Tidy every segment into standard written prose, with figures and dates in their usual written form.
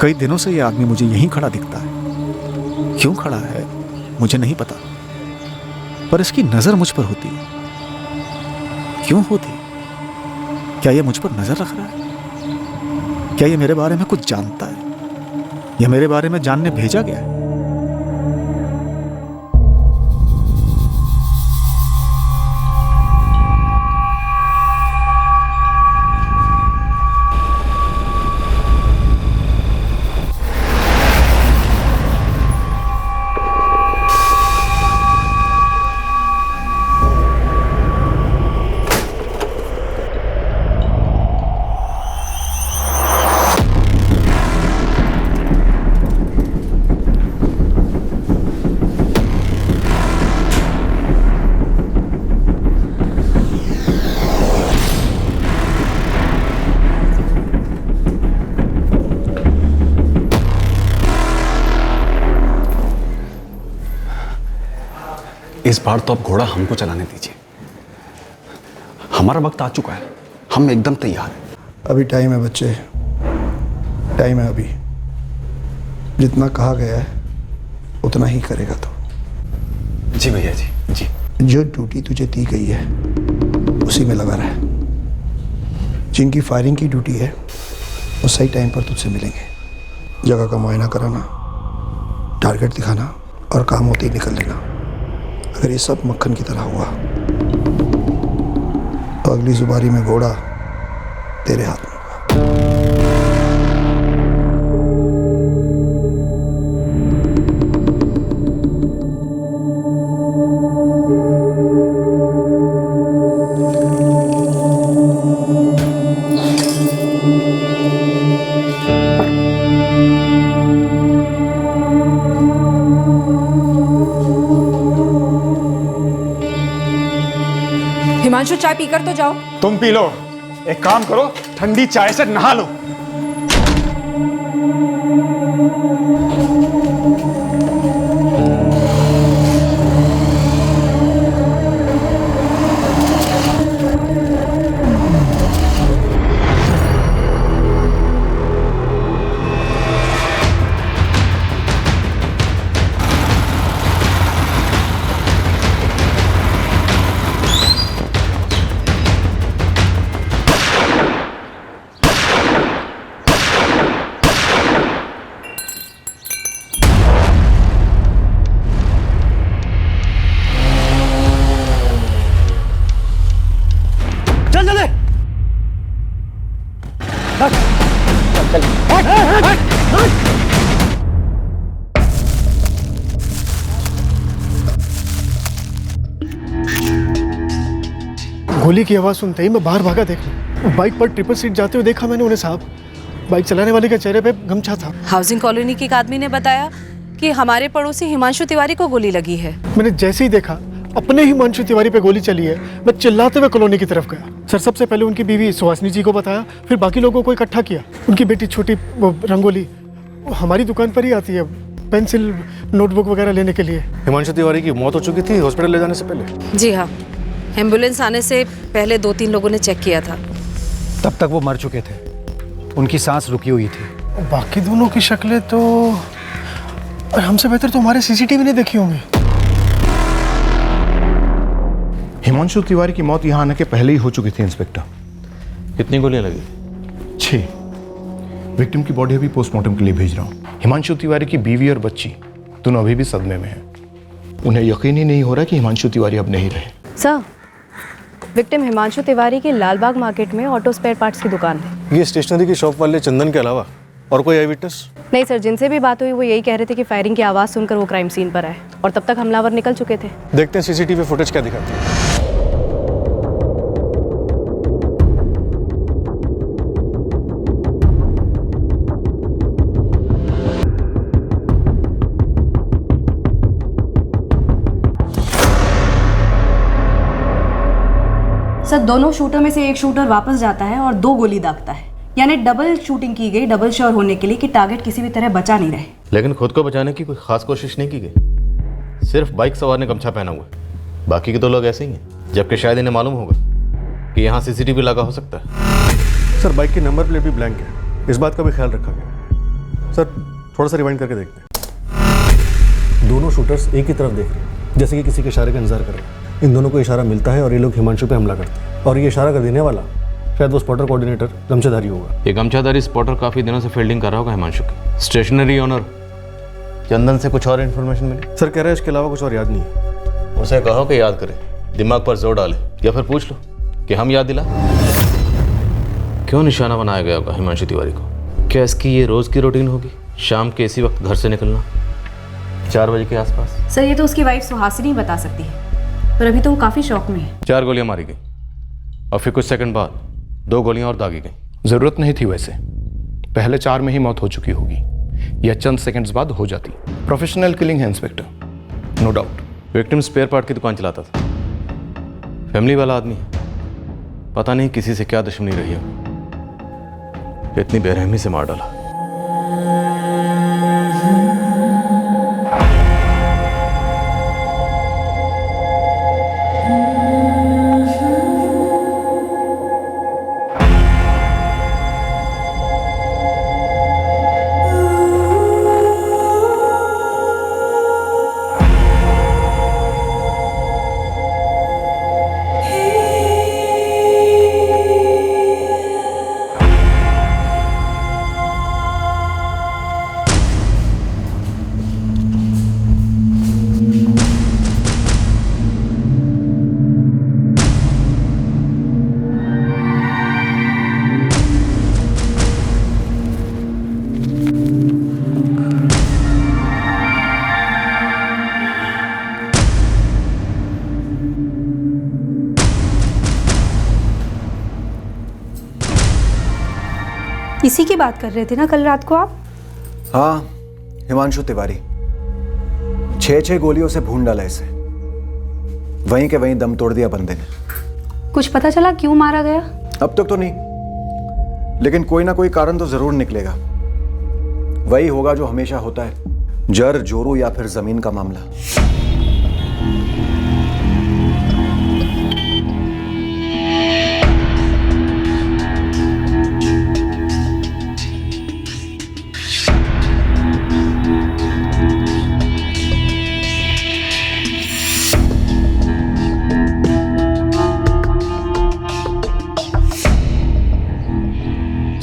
कई दिनों से ये आदमी मुझे यहीं खड़ा दिखता है। क्यों खड़ा है मुझे नहीं पता, पर इसकी नजर मुझ पर होती है। क्यों होती? क्या ये मुझ पर नजर रख रहा है? क्या ये मेरे बारे में कुछ जानता है या मेरे बारे में जानने भेजा गया है? इस बार तो अब घोड़ा हमको चलाने दीजिए। हमारा वक्त आ चुका है, हम एकदम तैयार हैं। अभी टाइम है बच्चे, टाइम है। अभी जितना कहा गया है उतना ही करेगा तो। जी भैया जी, जी। जो ड्यूटी तुझे दी गई है उसी में लगा रहा है। जिनकी फायरिंग की ड्यूटी है वो सही टाइम पर तुझसे मिलेंगे। जगह का मुआयना कराना, टारगेट दिखाना और काम होते ही निकल लेना। अगर ये सब मक्खन की तरह हुआ तो अगली जुबारी में घोड़ा तेरे हाथ में होगा। हिमांशु, चाय पीकर तो जाओ। तुम पी लो। एक काम करो, ठंडी चाय से नहा लो। गोली की आवाज़ सुनते ही मैं बाहर भागा देखने। बाइक पर ट्रिपल सीट जाते हुए देखा मैंने उन्हें साहब। बाइक चलाने वाले के चेहरे पे गमछा था। हाउसिंग कॉलोनी के एक आदमी ने बताया कि हमारे पड़ोसी हिमांशु तिवारी को गोली लगी है। मैंने जैसे ही देखा अपने हिमांशु तिवारी पे गोली चली है, मैं चिल्लाते हुए कॉलोनी की तरफ गया। सर, सबसे पहले उनकी बीवी सुहासिनी जी को बताया, फिर बाकी लोगों को इकट्ठा किया। उनकी बेटी छोटी रंगोली हमारी दुकान पर ही आती है पेंसिल नोटबुक वगैरह लेने के लिए। हिमांशु तिवारी की मौत हो चुकी थी हॉस्पिटल ले जाने से पहले? जी हाँ, एम्बुलेंस आने से पहले 2-3 लोगों ने चेक किया था। तब तक वो मर चुके थे, उनकी सांस रुकी हुई थी। बाकी दोनों की शक्लें तो हमसे बेहतर तो हमारे सीसीटीवी ने देखी होंगी। हिमांशु तिवारी की मौत यहाँ आने के पहले ही हो चुकी थी इंस्पेक्टर। कितनी गोलियां लगी? 6। विक्टिम की बॉडी अभी पोस्टमार्टम के लिए भेज रहा हूँ। हिमांशु तिवारी की बीवी और बच्ची दोनों अभी भी सदमे में हैं। उन्हें यकीन ही नहीं हो रहा कि हिमांशु तिवारी अब नहीं रहे। सर, विक्टिम हिमांशु तिवारी की लालबाग मार्केट में ऑटो स्पेयर पार्ट्स की दुकान है। ये स्टेशनरी की शॉप वाले चंदन के अलावा और कोई आई विटनेस? नहीं सर, जिनसे भी बात हुई वो यही कह रहे थे कि फायरिंग की आवाज़ सुनकर वो क्राइम सीन पर आए और तब तक हमलावर निकल चुके थे। देखते हैं सीसीटीवी फुटेज क्या दिखाती है। सर, दोनों शूटर में से एक शूटर वापस जाता है और 2 गोली दागता है, यानी डबल शूटिंग की गई, डबल श्योर होने के लिए कि टारगेट किसी भी तरह बचा नहीं रहे। लेकिन खुद को बचाने की कोई खास कोशिश नहीं की गई। सिर्फ बाइक सवार ने गमछा पहना हुआ है, बाकी के 2 लोग ऐसे ही हैं। जबकि शायद इन्हें मालूम होगा कि यहाँ सीसीटीवी लगा हो सकता है। सर, बाइक की नंबर प्लेट भी ब्लैंक है, इस बात का भी ख्याल रखा गया। सर थोड़ा सा रिवाइंड करके देखते हैं। दोनों शूटर्स एक ही तरफ देख रहे हैं, जैसे कि किसी के इशारे का इंतजार कर रहे हैं। इन दोनों को इशारा मिलता है और ये लोग हिमांशु पे हमला करते हैं, और ये इशारा कर देने वाला शायद वो स्पॉटर कोऑर्डिनेटर गमछाधारी होगा। ये गमछाधारी स्पॉटर काफ़ी दिनों से फील्डिंग कर रहा होगा हिमांशु की। स्टेशनरी ओनर चंदन से कुछ और इन्फॉर्मेशन मिली? सर कह रहे हैं इसके अलावा कुछ और याद नहीं है। उसे कहो कि याद करे, दिमाग पर जोर डाले, या फिर पूछ लो कि हम याद दिला। क्यों निशाना बनाया गया होगा हिमांशु तिवारी को? क्या इसकी ये रोज़ की रूटीन होगी, शाम के इसी वक्त घर से निकलना 4 बजे के आसपास? सर ये तो उसकी वाइफ सुहासिनी बता सकती है, पर अभी तो वो काफ़ी शौक में है। 4 गोलियां मारी गई और फिर कुछ सेकंड बाद 2 गोलियां और दागी गई। ज़रूरत नहीं थी वैसे, पहले 4 में ही मौत हो चुकी होगी, या चंद सेकंड्स बाद हो जाती। प्रोफेशनल किलिंग है inspector, no doubt. Victim spare part की दुकान चलाता था, फैमिली वाला आदमी है। पता नहीं किसी से क्या दुश्मनी रही है, इतनी बेरहमी से मार डाला। इसी की बात कर रहे थे ना कल रात को आप? हाँ, हिमांशु तिवारी। 6 गोलियों से भून डाला इसे, वहीं के वहीं दम तोड़ दिया बंदे ने। कुछ पता चला क्यों मारा गया? अब तक तो नहीं, लेकिन कोई ना कोई कारण तो जरूर निकलेगा। वही होगा जो हमेशा होता है, जर जोरू या फिर जमीन का मामला।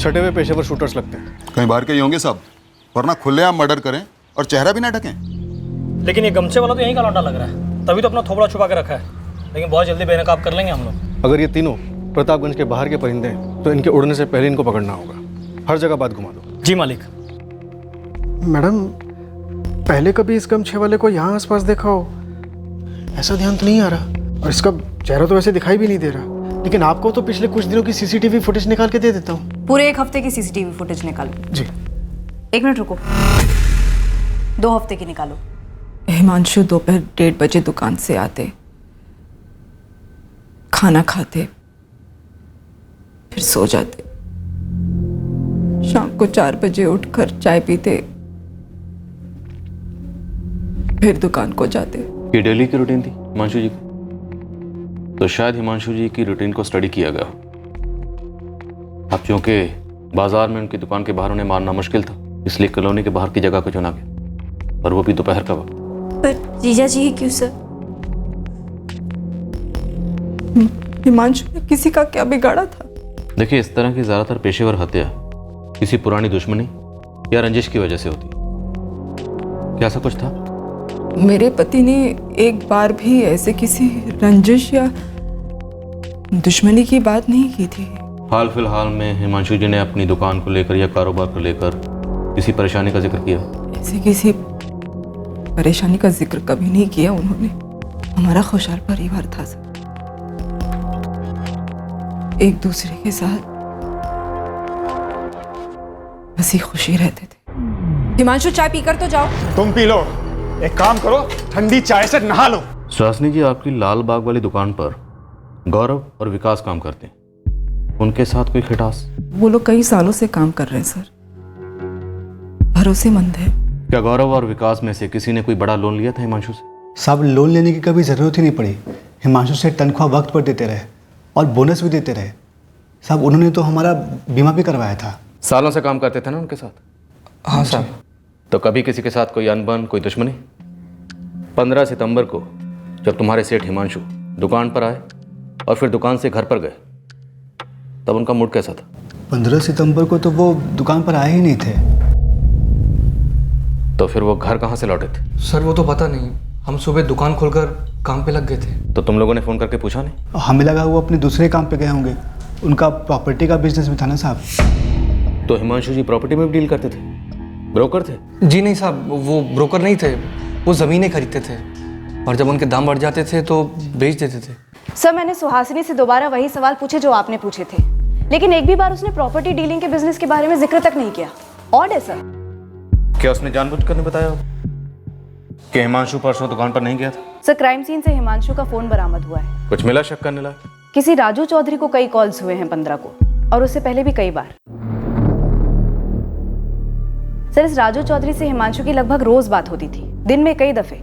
छठे हुए पेशेवर शूटर्स लगते हैं। कहीं बाहर के ही होंगे सब, वरना खुलेआम मर्डर करें और चेहरा भी ना ढकें। लेकिन ये गमछे वाला तो यहीं का लौंडा लग रहा है, तभी तो अपना थोबड़ा छुपा के रखा है। लेकिन बहुत जल्दी बेनकाब कर लेंगे हम लोग। अगर ये तीनों प्रतापगंज के बाहर के परिंदे हैं तो इनके उड़ने से पहले इनको पकड़ना होगा। हर जगह बात घुमा दो। जी मालिक। मैडम, पहले कभी इस गमछे वाले को यहाँ आसपास देखा हो? ऐसा ध्यान तो नहीं आ रहा, और इसका चेहरा तो वैसे दिखाई भी नहीं दे रहा। लेकिन आपको तो पिछले कुछ दिनों की सीसीटीवी फुटेज निकाल के दे देता हूँ। पूरे 1 हफ्ते की सीसीटीवी फुटेज निकालो। जी। 1 मिनट रुको, 2 हफ्ते की निकालो। हिमांशु दोपहर 1:30 बजे दुकान से आते, खाना खाते, फिर सो जाते। शाम को 4 बजे उठकर चाय पीते, फिर दुकान को जाते। ये डेली की रूटीन थी हिमांशु जी की, तो शायद हिमांशु जी की रूटीन को स्टडी किया गया हो। अब चूंकि बाजार में उनकी दुकान के बाहर उन्हें मारना मुश्किल था, इसलिए कॉलोनी के बाहर की जगह को चुना गया, और वो भी दोपहर का वक्त। पर जीजा जी क्यों सर? हिमांशु ने किसी का क्या बिगाड़ा था? देखिए, इस तरह की ज्यादातर पेशेवर हत्या किसी पुरानी दुश्मनी या रंजिश की वजह से होती। क्या ऐसा कुछ था? मेरे पति ने एक बार भी ऐसे किसी रंजिश या दुश्मनी की बात नहीं की थी। हाल फिलहाल में हिमांशु जी ने अपनी दुकान को लेकर या कारोबार को लेकर किसी परेशानी का जिक्र किया? ऐसे किसी परेशानी का जिक्र कभी नहीं किया उन्होंने। हमारा खुशहाल परिवार था सर, एक दूसरे के साथ हंसी खुशी रहते थे। हिमांशु चाय पीकर तो जाओ। तुम पी लो, एक काम करो, ठंडी चाय से नहा लो। सुहासिनी जी, आपकी लाल बाग वाली दुकान पर गौरव और विकास काम करते हैं, उनके साथ कोई खिटास? वो लोग कई सालों से काम कर रहे हैं सर, भरोसेमंद है। क्या गौरव और विकास में से किसी ने कोई बड़ा लोन लिया था हिमांशु से? साहब, लोन लेने की कभी ज़रूरत ही नहीं पड़ी। हिमांशु से तनख्वाह वक्त पर देते रहे और बोनस भी देते रहे। साहब, उन्होंने तो हमारा बीमा भी करवाया था। सालों से काम करते थे ना उनके साथ? हाँ साहब। तो कभी किसी के साथ कोई अनबन, कोई दुश्मनी? 15 सितंबर को जब तुम्हारे सेठ हिमांशु दुकान पर आए और फिर दुकान से घर पर गए, तब उनका मूड कैसा था? 15 सितंबर को तो वो दुकान पर आए ही नहीं थे। तो फिर वो घर कहाँ से लौटे थे? सर वो तो पता नहीं, हम सुबह दुकान खोलकर काम पे लग गए थे। तो तुम लोगों ने फ़ोन करके पूछा नहीं? हमें लगा वो अपने दूसरे काम पे गए होंगे, उनका प्रॉपर्टी का बिजनेस भी था ना साहब। तो हिमांशु जी प्रॉपर्टी में भी डील करते थे? ब्रोकर थे? जी नहीं साहब, वो ब्रोकर नहीं थे, वो ज़मीनें खरीदते थे और जब उनके दाम बढ़ जाते थे तो बेच देते थे। सर मैंने सुहासिनी से दोबारा वही सवाल पूछे जो आपने पूछे थे, लेकिन एक भी बार उसने प्रॉपर्टी डीलिंग के बिजनेस के बारे में जिक्र तक नहीं किया। ऑड है सर। क्या उसने जानबूझकर नहीं बताया कि हिमांशु परसों दुकान पर नहीं गया था? सर क्राइम सीन से हिमांशु का फोन बरामद हुआ है। कुछ मिला शक करने लायक? किसी राजू चौधरी को कई कॉल्स हुए हैं 15 को, और उससे पहले भी कई बार। सर इस राजू चौधरी से हिमांशु की लगभग रोज बात होती थी, दिन में कई दफे,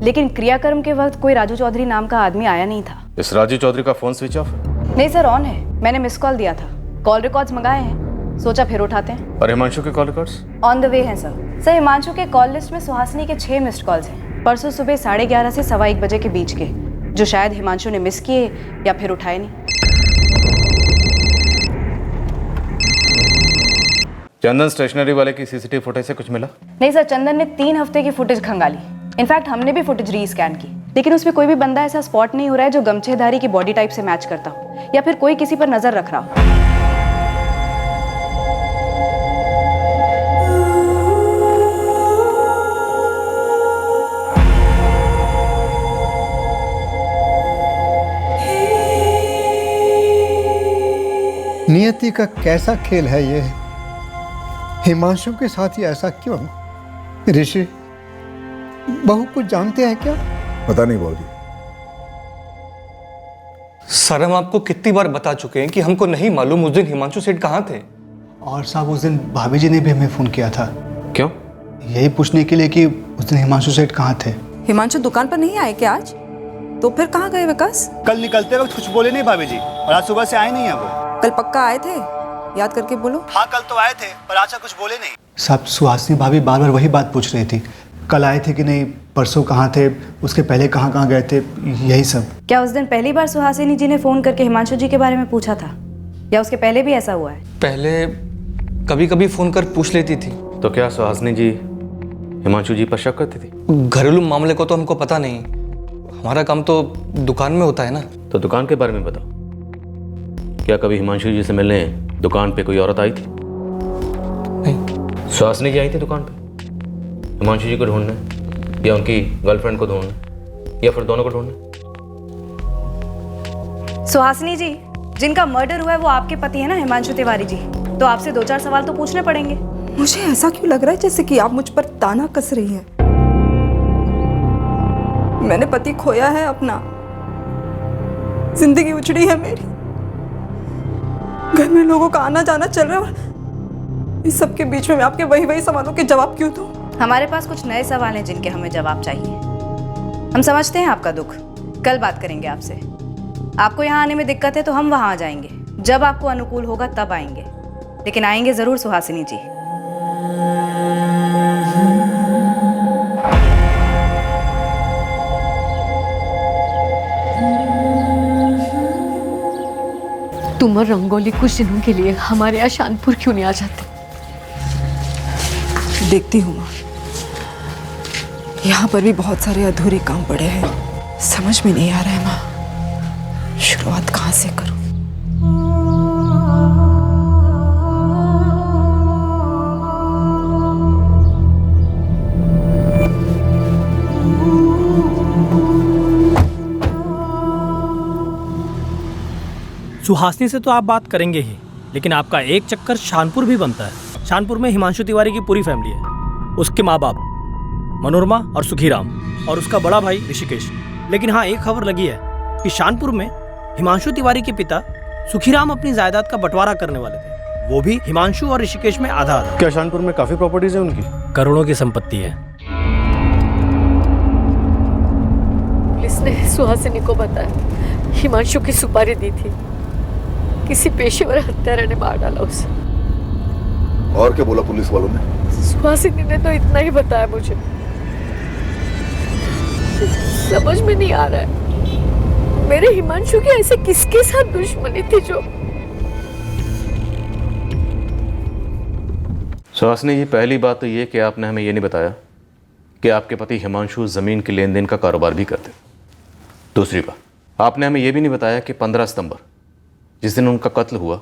लेकिन क्रियाक्रम के वक्त कोई राजू चौधरी नाम का आदमी आया नहीं था। इस राजू चौधरी का फोन स्विच ऑफ? नहीं सर ऑन है, मैंने मिस कॉल दिया था, कॉल रिकॉर्ड्स मंगाए हैं, सोचा फिर उठाते हैं। और हिमांशु के call records? On the way हैं सर। सर हिमांशु के कॉल लिस्ट में सुहासिनी के 6 मिस्ड कॉल्स हैं, परसों सुबह 11:30 से 1:15 बजे के बीच के, जो शायद हिमांशु ने मिस किए या फिर उठाए नहीं। चंदन स्टेशनरी वाले की सीसीटीवी फुटेज से कुछ मिला? नहीं सर, चंदन ने 3 हफ्ते की फुटेज खंगाली। इनफैक्ट हमने भी फुटेज रीस्कैन की, लेकिन उसमें कोई भी बंदा ऐसा स्पॉट नहीं हो रहा है जो गमछेधारी की बॉडी टाइप से मैच करता हो या फिर कोई किसी पर नजर रख रहा हो। नियति का कैसा खेल है ये? हिमांशु के साथ ही ऐसा क्यों? ऋषि बहू कुछ जानते हैं क्या? पता नहीं बाबूजी। सर हम आपको कितनी बार बता चुके हैं कि हमको नहीं मालूम उस दिन हिमांशु सेठ कहाँ थे। और साहब उस दिन भाभी जी ने भी हमें फ़ोन किया था। क्यों? यही पूछने के लिए कि उस दिन हिमांशु सेठ कहाँ थे। हिमांशु दुकान पर नहीं आए क्या आज? तो फिर कहाँ गए विकास? कल निकलते वक्त कुछ बोले नहीं भाभी जी, और आज सुबह से आए नहीं है वो। कल पक्का आए थे? याद करके बोलो। हाँ कल तो आए थे, पर आज कुछ बोले नहीं। साहब सुहासिनी भाभी बार बार वही बात पूछ रही थी, कल आए थे कि नहीं, परसों कहाँ थे, उसके पहले कहाँ कहाँ गए थे, यही सब। क्या उस दिन पहली बार सुहासिनी जी ने फोन करके हिमांशु जी के बारे में पूछा था, या उसके पहले भी ऐसा हुआ है? पहले कभी कभी फ़ोन कर पूछ लेती थी। तो क्या सुहासिनी जी हिमांशु जी पर शक करती थी? घरेलू मामले को तो हमको पता नहीं, हमारा काम तो दुकान में होता है ना। तो दुकान के बारे में बताओ, क्या कभी हिमांशु जी से मिलने दुकान पे कोई औरत आई थी? नहीं। सुहासिनी जी आई थी दुकान पे हिमांशु जी को ढूंढने, या उनकी गर्लफ्रेंड को ढूंढने, या फिर दोनों को ढूंढने? सुहासिनी जी जिनका मर्डर हुआ है वो आपके पति है ना, हिमांशु तिवारी जी, तो आपसे 2-4 सवाल तो पूछने पड़ेंगे। मुझे ऐसा क्यों लग रहा है जैसे कि आप मुझ पर ताना कस रही हैं? मैंने पति खोया है अपना, जिंदगी उजड़ी है मेरी, घर में लोगों का आना जाना चल रहा है, और इस सब के बीच में मैं आपके वही सवालों के जवाब क्यों दूं? हमारे पास कुछ नए सवाल हैं जिनके हमें जवाब चाहिए। हम समझते हैं आपका दुख, कल बात करेंगे आपसे। आपको यहाँ आने में दिक्कत है तो हम वहाँ आ जाएंगे, जब आपको अनुकूल होगा तब आएंगे, लेकिन आएंगे जरूर सुहासिनी जी। तुम और रंगोली कुछ दिनों के लिए हमारे यहाँ शानपुर क्यों नहीं आ जाते? देखती हूँ माँ, यहाँ पर भी बहुत सारे अधूरे काम पड़े हैं, समझ में नहीं आ रहा है माँ, शुरुआत कहाँ से करूँ? सुहासिनी से तो आप बात करेंगे ही, लेकिन आपका एक चक्कर शानपुर भी बनता है। शानपुर में हिमांशु तिवारी की पूरी फैमिली है, उसके माँ बाप मनोरमा और सुखीराम, और उसका बड़ा भाई ऋषिकेश। लेकिन हाँ, एक खबर लगी है कि शानपुर में हिमांशु तिवारी के पिता सुखीराम अपनी जायदाद का बंटवारा करने वाले थे, वो भी हिमांशु और ऋषिकेश में आधा आधा। क्या शानपुर में काफी प्रॉपर्टीज है उनकी? करोड़ों की संपत्ति है। पुलिस ने सुहासिनी को बताया हिमांशु की सुपारी दी थी, किसी पेशेवर हत्यारे ने मार डाला उसे। और क्या बोला पुलिस वालों ने? सुहासिनी ने तो इतना ही बताया मुझे। समझ में नहीं आ रहा है मेरे हिमांशु की ऐसे किसके साथ दुश्मनी थी जो। सुहासिनी जी, पहली बात तो ये कि आपने हमें ये नहीं बताया कि आपके पति हिमांशु जमीन के लेन देन का कारोबार भी करते। दूसरी बात, आपने हमें यह भी नहीं बताया कि 15 सितंबर जिस दिन उनका कत्ल हुआ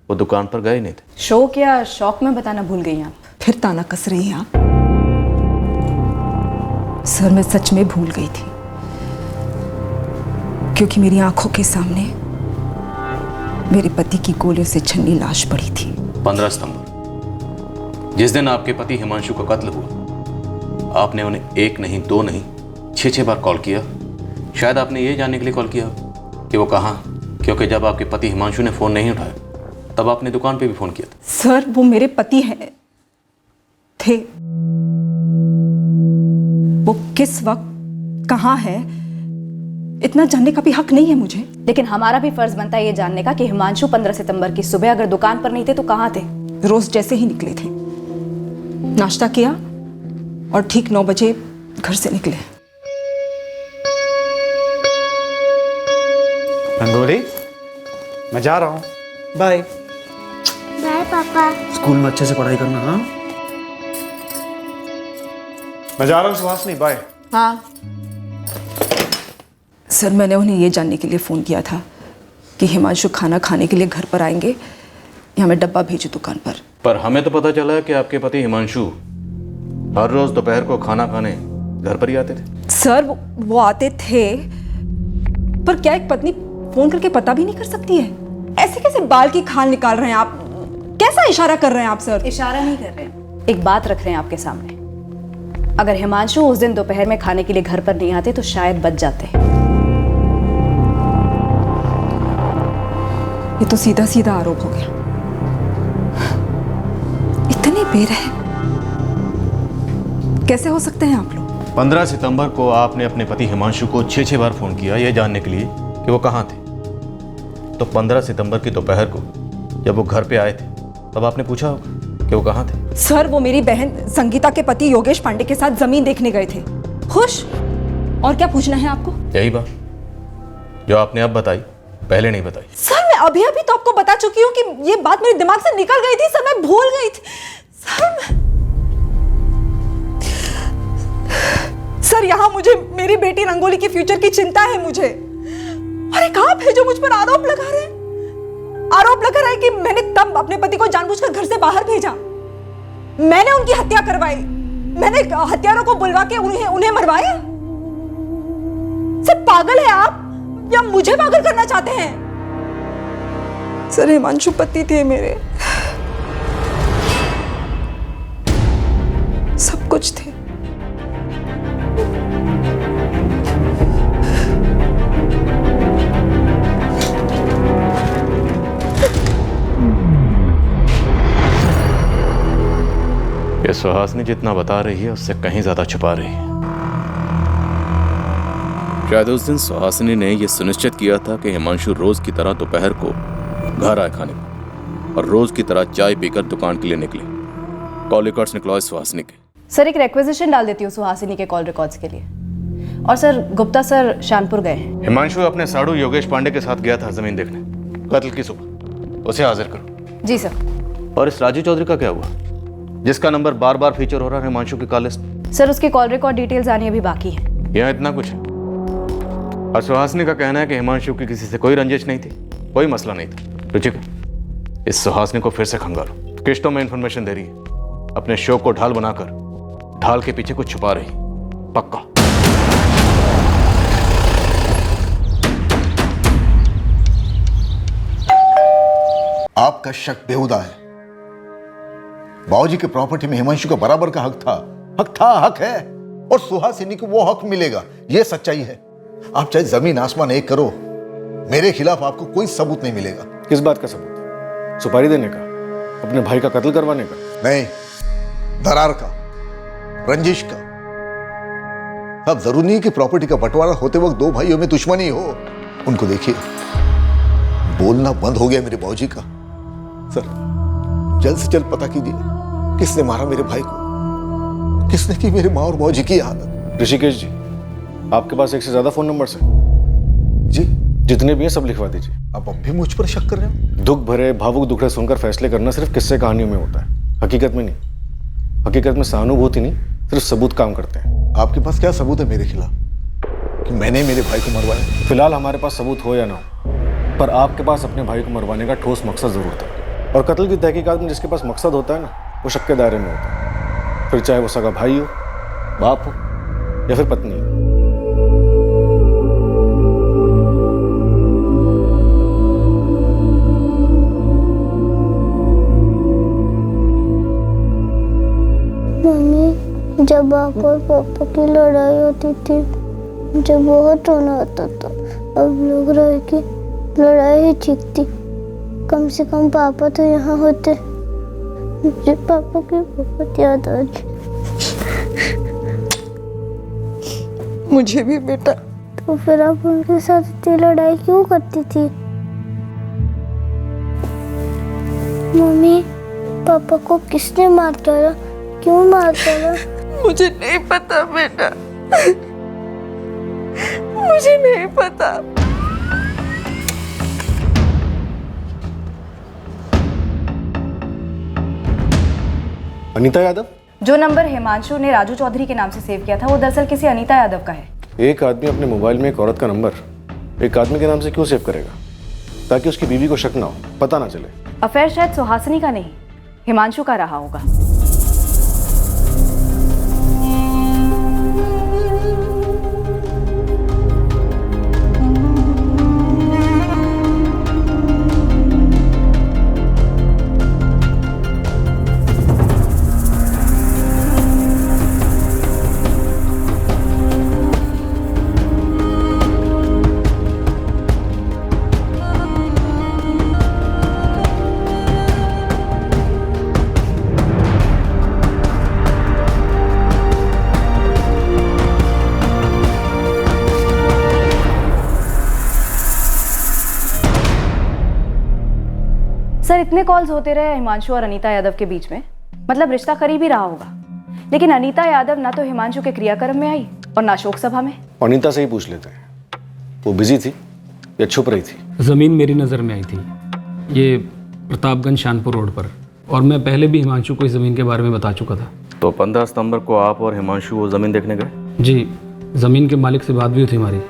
वो दुकान पर गए नहीं थे। शौक या शौक में बताना भूल गई आप? फिर ताना कस रही हैं आप? सर, मैं सच में भूल गई थी, क्योंकि मेरी आंखों के सामने मेरे पति की गोलियों से छन्नी लाश पड़ी थी। 15 सितंबर जिस दिन आपके पति हिमांशु का कत्ल हुआ, आपने उन्हें 1 नहीं 2 नहीं 6 बार कॉल किया। शायद आपने ये जानने के लिए कॉल किया कि वो कहाँ, क्योंकि जब आपके पति हिमांशु ने फ़ोन नहीं उठाया तब आपने दुकान पे भी फ़ोन किया था। सर, वो मेरे पति हैं थे। वो किस वक्त कहाँ है इतना जानने का भी हक नहीं है मुझे। लेकिन हमारा भी फर्ज बनता है ये जानने का कि हिमांशु 15 सितंबर की सुबह अगर दुकान पर नहीं थे तो कहाँ थे? रोज जैसे ही निकले थे, नाश्ता किया और ठीक 9 बजे घर से निकले। रंगोली, मैं जा रहा हूँ। बाय बाय पापा। स्कूल में अच्छे से पढ़ाई करना। हाँ, मैं जा रहा हूँ सुहासिनी, बाय। हाँ सर, मैंने उन्हें ये जानने के लिए फ़ोन किया था कि हिमांशु खाना खाने के लिए घर पर आएंगे या मैं डब्बा भेजूं दुकान पर हमें तो पता चला है कि आपके पति हिमांशु हर रोज दोपहर को खाना खाने घर पर ही आते थे। सर, वो आते थे, पर क्या एक पत्नी फोन करके पता भी नहीं कर सकती है? ऐसे कैसे बाल की खाल निकाल रहे हैं आप? कैसा इशारा कर रहे हैं आप सर? इशारा नहीं कर रहे हैं, एक बात रख रहे हैं आपके सामने। अगर हिमांशु उस दिन दोपहर में खाने के लिए घर पर नहीं आते तो शायद बच जाते। ये तो सीधा सीधा आरोप हो गया। इतने बेरहम कैसे हो सकते हैं आप लोग? 15 सितंबर को आपने अपने पति हिमांशु को 6 बार फोन किया यह जानने के लिए कि वो कहाँ थे। तो 15 सितंबर की दोपहर को जब वो घर पे आए थे तब आपने पूछा होगा कि वो कहाँ थे। सर, वो मेरी बहन संगीता के पति योगेश पांडे के साथ जमीन देखने गए थे। खुश? और क्या पूछना है आपको? यही बात जो आपने अब बताई, पहले नहीं बताई। सर, मैं अभी तो आपको बता चुकी हूँ कि ये बात मेरे दिमाग से निकल गई थी सर, मैं भूल गई थी सर, यहाँ मुझे मेरी बेटी रंगोली के फ्यूचर की चिंता है मुझे। और एक आप है जो मुझ पर आरोप लगा रहे हैं। आरोप लगा रहा है कि मैंने तब अपने पति को जानबूझकर घर से बाहर भेजा, मैंने उनकी हत्या करवाई, मैंने हत्यारों को बुलवा के उन्हें मरवाया। सर, पागल है आप या मुझे पागल करना चाहते हैं? सर, हिमांशु पति थे मेरे, सब कुछ थे। ये सुहासिनी जितना बता रही है उससे कहीं ज्यादा छुपा रही है। शायद उस दिन सुहासिनी ने यह सुनिश्चित किया था कि हिमांशु रोज की तरह दोपहर को घर आए खाने को और रोज की तरह चाय पीकर दुकान के लिए निकले। कॉल रिकॉर्ड्स निकलवाए सुहासिनी के। सर, एक रिक्वेजिशन डाल देती हूँ सुहासिनी के कॉल रिकॉर्ड्स के लिए। और सर, गुप्ता सर शानपुर गए हैं। हिमांशु अपने साड़ू योगेश पांडे के साथ गया था जमीन देखने कत्ल की सुबह, उसे हाजिर करो। जी सर। और इस राजू चौधरी का क्या हुआ जिसका नंबर बार बार फीचर हो रहा है हिमांशु की कॉल लिस्ट? सर, उसकी कॉल रिकॉर्ड डिटेल्स आनी अभी बाकी है। यहाँ इतना कुछ है। और सुहासिनी का कहना है कि हिमांशु की किसी से कोई रंजिश नहीं थी, कोई मसला नहीं था। रुचिका, इस सुहासिनी को फिर से खंगालो। किश्तों में इंफॉर्मेशन दे रही है, अपने शो को ढाल बनाकर ढाल के पीछे कुछ छुपा रही। पक्का? आपका शक बेहुदा है। बाबूजी के प्रॉपर्टी में हिमांशु का बराबर का हक था, हक है, और सुहासिनी को वो हक मिलेगा, ये सच्चाई है। आप चाहे जमीन आसमान एक करो, मेरे खिलाफ आपको कोई सबूत नहीं मिलेगा। किस बात का सबूत? सुपारी देने का? अपने भाई का कत्ल करवाने का? नहीं, दरार का, रंजिश का। अब जरूरी नहीं कि प्रॉपर्टी का बंटवारा होते वक्त दो भाइयों में दुश्मनी हो। उनको देखिए, बोलना बंद हो गया मेरे बाबूजी का। सर, जल्द से जल्द पता कीजिए किसने मारा मेरे भाई को, किसने की मेरे माँ और मौजी की हालत। ऋषिकेश जी, आपके पास एक से ज्यादा फोन नंबर्स हैं? जी, जितने भी हैं सब लिखवा दीजिए। आप अब भी मुझ पर शक कर रहे हो? दुख भरे भावुक दुखड़े सुनकर फैसले करना सिर्फ किस्से कहानियों में होता है, हकीकत में नहीं। हकीकत में सहानुभूति नहीं, सिर्फ सबूत काम करते हैं। आपके पास क्या सबूत है मेरे खिलाफ कि मैंने मेरे भाई को मरवाया? फिलहाल हमारे पास सबूत हो या ना हो, पर आपके पास अपने भाई को मरवाने का ठोस मकसद जरूर था। और कत्ल की तहकीकात में जिसके पास मकसद होता है ना, वो शक के दायरे में होता है, फिर चाहे वो सगा भाई हो, बाप हो या फिर पत्नी हो। मम्मी, जब आप और पापा की लड़ाई होती थी मुझे बहुत रोना आता था। अब लग रहा है कि लड़ाई ही ठीक थी। कम से कम पापा तो यहाँ होते। मुझे पापा की बहुत याद आ रही। मुझे भी बेटा। तो फिर आप उनके साथ इतनी लड़ाई क्यों करती थी? मम्मी, पापा को किसने मार डाला? क्यों मार डाला? मुझे नहीं पता बेटा, मुझे नहीं पता। अनीता यादव? जो नंबर हिमांशु ने राजू चौधरी के नाम से सेव किया था वो दरअसल किसी अनीता यादव का है। एक आदमी अपने मोबाइल में एक औरत का नंबर एक आदमी के नाम से क्यों सेव करेगा? ताकि उसकी बीवी को शक ना हो, पता ना चले। अफेयर शायद सुहासिनी का नहीं, हिमांशु का रहा होगा। सर, इतने कॉल्स होते रहे हिमांशु और अनीता यादव के बीच में, मतलब रिश्ता करीब ही रहा होगा। लेकिन अनीता यादव ना तो हिमांशु के क्रियाक्रम में आई और ना शोक सभा में। अनीता से ही पूछ लेते हैं, वो बिजी थी या छुप रही थी? ज़मीन मेरी नज़र में आई थी, ये प्रतापगंज शानपुर रोड पर, और मैं पहले भी हिमांशु को इस ज़मीन के बारे में बता चुका था। तो 15 सितंबर को आप और हिमांशु वो ज़मीन देखने गए? जी, ज़मीन के मालिक से बात भी हुई थी हमारी।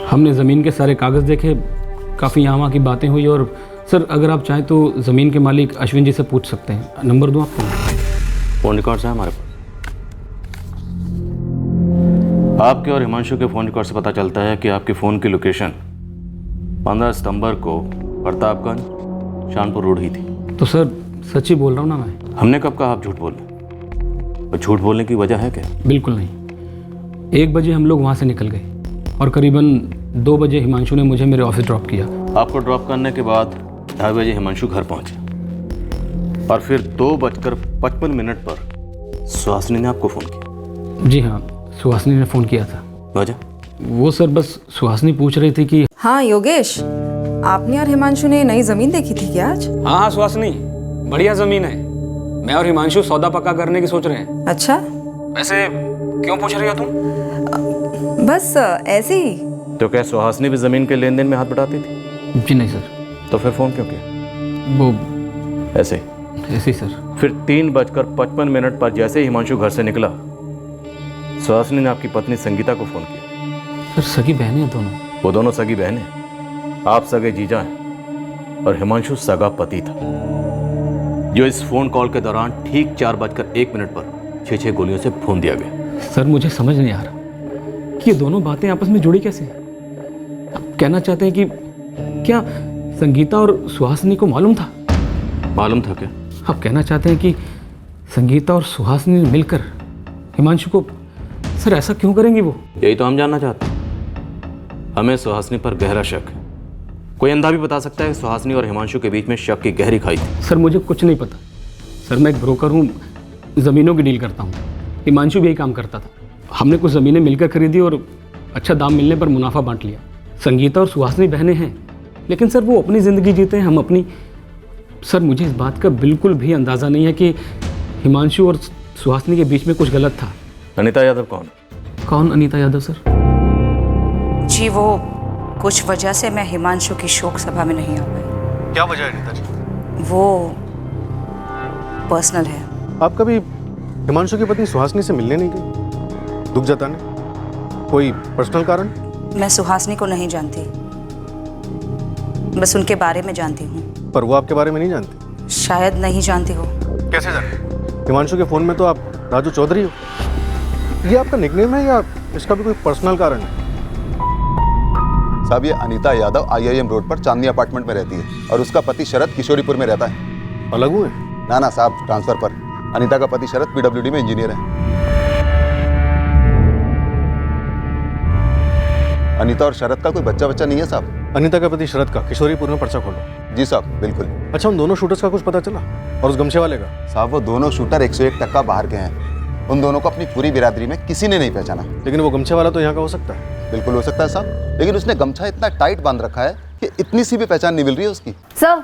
हमने ज़मीन के सारे कागज़ देखे, काफ़ी यहाँ वहाँ की बातें हुई। और सर, अगर आप चाहें तो ज़मीन के मालिक अश्विन जी से पूछ सकते हैं। नंबर दूँ आपको? फ़ोन रिकॉर्ड्स हैं हमारे पास। आपके और हिमांशु के फ़ोन रिकॉर्ड से पता चलता है कि आपके फ़ोन की लोकेशन 15 सितंबर को प्रतापगंज शानपुर रोड ही थी। तो सर, सच ही बोल रहा हूँ ना मैं। हमने कब कहा आप झूठ बोल रहे? और झूठ बोलने की वजह है क्या? बिल्कुल नहीं। 1 बजे हम लोग वहाँ से निकल गए और करीबन 2 बजे हिमांशु ने मुझे मेरे ऑफिस ड्रॉप किया। आपको ड्रॉप करने के बाद 2:30 बजे हिमांशु घर पहुंचे और फिर 2:55 पर सुहासिनी ने आपको फ़ोन किया। जी हाँ, सुहासिनी ने फ़ोन किया था। वजह? वो सर, बस सुहासिनी पूछ रही थी कि हाँ योगेश, आपने और हिमांशु ने नई जमीन देखी थी क्या आज? हाँ सुहासिनी, बढ़िया ज़मीन है। मैं और हिमांशु सौदा पक्का करने की सोच रहे हैं। अच्छा, वैसे क्यों पूछ रही हो तुम? बस ऐसे ही। तो क्या सुहासिनी भी ज़मीन के लेन देन में हाथ बटाती थी? जी नहीं सर। तो फिर फ़ोन क्यों किया? वो ऐसे ही सर। फिर 3:55 पर जैसे ही हिमांशु घर से निकला, सुहासिनी ने आपकी पत्नी संगीता को फ़ोन किया। सर, सगी बहनें हैं दोनों। वो दोनों सगी बहनें। आप सगे जीजा हैं और हिमांशु सगा पति था, जो इस फ़ोन कॉल के दौरान ठीक 4:01 पर 6 गोलियों से भून दिया गया। सर, मुझे समझ नहीं आ रहा कि ये दोनों बातें आपस में जुड़ी कैसे? आप कहना चाहते हैं कि क्या संगीता और सुहासिनी को मालूम था? मालूम था क्या? आप कहना चाहते हैं कि संगीता और सुहासिनी मिलकर हिमांशु को, सर ऐसा क्यों करेंगी वो? यही तो हम जानना चाहते हैं। हमें सुहासिनी पर गहरा शक है। कोई अंधा भी बता सकता है कि सुहासिनी और हिमांशु के बीच में शक की गहरी खाई थी। सर, मुझे कुछ नहीं पता। सर, मैं एक ब्रोकर हूँ, ज़मीनों की डील करता हूँ। हिमांशु भी यही काम करता था। हमने कुछ ज़मीनें मिलकर खरीदी और अच्छा दाम मिलने पर मुनाफा बांट लिया। संगीता और सुहासिनी बहनें हैं, लेकिन सर वो अपनी ज़िंदगी जीते हैं, हम अपनी। सर मुझे इस बात का बिल्कुल भी अंदाज़ा नहीं है कि हिमांशु और सुहासिनी के बीच में कुछ गलत था। अनीता यादव कौन? कौन अनीता यादव सर? जी वो कुछ वजह से मैं हिमांशु की शोक सभा में नहीं आ पाई। क्या वजह है अनीता जी? वो पर्सनल है। आप कभी हिमांशु की पत्नी सुहासिनी से मिलने नहीं गई दुख जताने? कोई पर्सनल कारण? मैं सुहासिनी को नहीं जानती, बस उनके बारे में जानती हूँ। पर वो आपके बारे में नहीं जानती? शायद नहीं जानती हो। कैसे जाने? हिमांशु के फोन में तो आप राजू चौधरी हो। ये आपका निकनेम है या इसका भी कोई पर्सनल कारण है? साहब ये अनीता यादव IIM रोड पर चांदनी अपार्टमेंट में रहती है और उसका पति शरद किशोरीपुर में रहता है। अलग हुए? ना साहब, ट्रांसफर पर। अनीता का पति शरद PWD में इंजीनियर है। अनीता और शरद का कोई बच्चा नहीं है साहब। अनीता का पति शरद का किशोरीपुर में पर्चा खोलो। जी साहब, बिल्कुल। अच्छा, उन दोनों शूटर्स का कुछ पता चला? और उस गमछे वाले का? साहब वो दोनों शूटर 101% बाहर के हैं। उन दोनों को अपनी पूरी बिरादरी में किसी ने नहीं पहचाना। लेकिन वो गमछे वाला तो यहाँ का हो सकता है। बिल्कुल हो सकता है साहब, लेकिन उसने गमछा इतना टाइट बांध रखा है कि इतनी सी भी पहचान नहीं मिल रही है उसकी। सर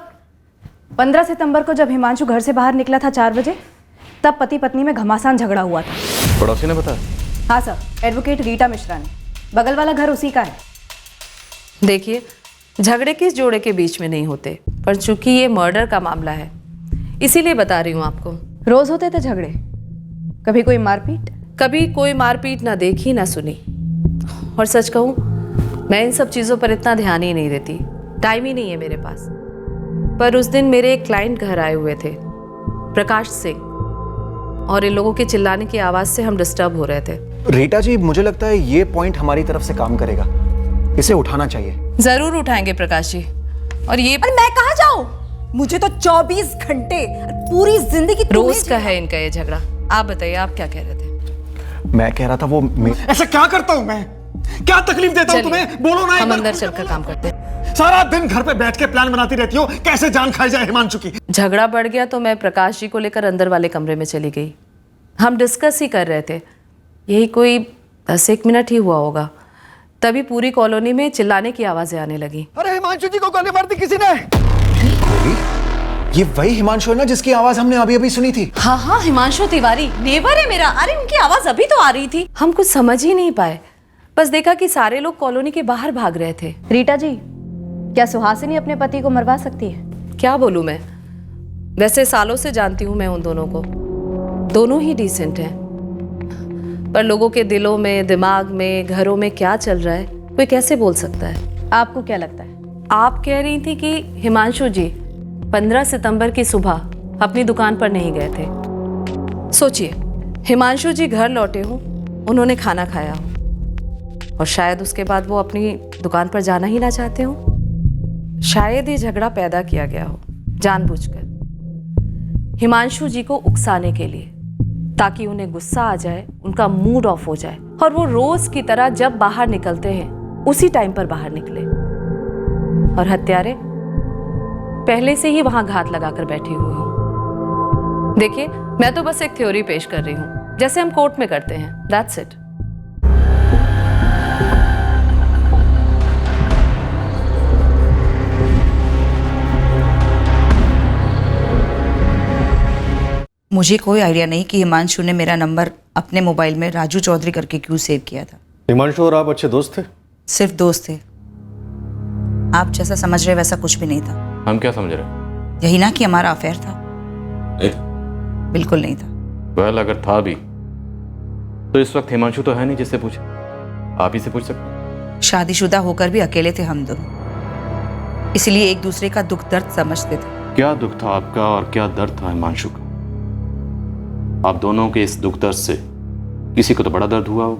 15 सितंबर को जब हिमांशु घर से बाहर निकला था 4 बजे, तब पति पत्नी में घमासान झगड़ा हुआ था। पड़ोसी ने बताया? हाँ सर, एडवोकेट रीटा मिश्रा ने। बगल वाला घर उसी का है। देखिए, झगड़े किस जोड़े के बीच में नहीं होते, पर चूंकि ये मर्डर का मामला है इसीलिए बता रही हूँ आपको। रोज होते थे झगड़े? कभी कोई मारपीट? कभी कोई मारपीट ना देखी ना सुनी। और सच कहूँ, मैं इन सब चीज़ों पर इतना ध्यान ही नहीं देती, टाइम ही नहीं है मेरे पास। पर उस दिन मेरे एक क्लाइंट घर आए हुए थे, प्रकाश सिंह, और इन लोगों के चिल्लाने की आवाज़ से हम डिस्टर्ब हो रहे थे। रीटा जी, मुझे लगता है ये पॉइंट हमारी तरफ से काम करेगा, इसे उठाना चाहिए। जरूर उठाएंगे प्रकाश जी। और ये पर मैं कहाँ जाऊँ? मुझे तो 24 घंटे पूरी जिंदगी रोज का है इनका ये झगड़ा। आप बताइए, आप क्या कह रहे थे? मैं कह रहा था वो ऐसा क्या करता हूँ मैं? क्या तकलीफ देता हूँ तुम्हें? बोलो ना। हम अंदर चलकर काम करते हैं। सारा दिन घर पे बैठ के प्लान बनाती रहती हो कैसे जान खाई जाए हिमांशु की। झगड़ा बढ़ गया तो मैं प्रकाश जी को लेकर अंदर वाले कमरे में चली गई। हम डिस्कस ही कर रहे थे, यही कोई 10-1 मिनट ही हुआ होगा, तभी पूरी कॉलोनी में चिल्लाने की आवाजें आने लगी। अरे हिमांशु जी को गोली मार दी किसी ने। ये वही हिमांशु है ना जिसकी आवाज हमने अभी सुनी थी? हाँ, हिमांशु तिवारी नेबर है मेरा। अरे उनकी आवाज अभी तो आ रही थी। हम कुछ समझ ही नहीं पाए, बस देखा कि सारे लोग कॉलोनी के बाहर भाग रहे थे। रीटा जी, क्या सुहासिनी अपने पति को मरवा सकती है? क्या बोलूं मैं, वैसे सालों से जानती हूं मैं उन दोनों को, दोनों ही डिसेंट हैं, पर लोगों के दिलों में, दिमाग में, घरों में क्या चल रहा है कोई कैसे बोल सकता है? आपको क्या लगता है? आप कह रही थी कि हिमांशु जी 15 सितंबर की सुबह अपनी दुकान पर नहीं गए थे। सोचिए, हिमांशु जी घर लौटे हों, उन्होंने खाना खाया हो, और शायद उसके बाद वो अपनी दुकान पर जाना ही ना चाहते हो। शायद ये झगड़ा पैदा किया गया हो जानबूझकर, हिमांशु जी को उकसाने के लिए, ताकि उन्हें गुस्सा आ जाए, उनका मूड ऑफ हो जाए, और वो रोज की तरह जब बाहर निकलते हैं उसी टाइम पर बाहर निकले, और हत्यारे पहले से ही वहां घात लगाकर बैठे हुए हो। देखिए, मैं तो बस एक थ्योरी पेश कर रही हूं, जैसे हम कोर्ट में करते हैं। That's it. मुझे कोई आइडिया नहीं कि हिमांशु ने मेरा नंबर अपने मोबाइल में राजू चौधरी करके क्यों सेव किया था। हिमांशु और आप अच्छे दोस्त थे? सिर्फ दोस्त थे। आप जैसा समझ रहे वैसा कुछ भी नहीं था। हम क्या समझ रहे? यही ना कि हमारा अफेयर था? नहीं, बिल्कुल नहीं था। वेल, अगर था भी तो इस वक्त हिमांशु तो है नहीं जिससे पूछे, आप ही से पूछ सकते। शादीशुदा होकर भी अकेले थे हम दोनों, इसलिए एक दूसरे का दुख दर्द समझते थे। क्या दुख था आपका और क्या दर्द था हिमांशु का? आप दोनों के इस दुख दर्द से किसी को तो बड़ा दर्द हुआ हो,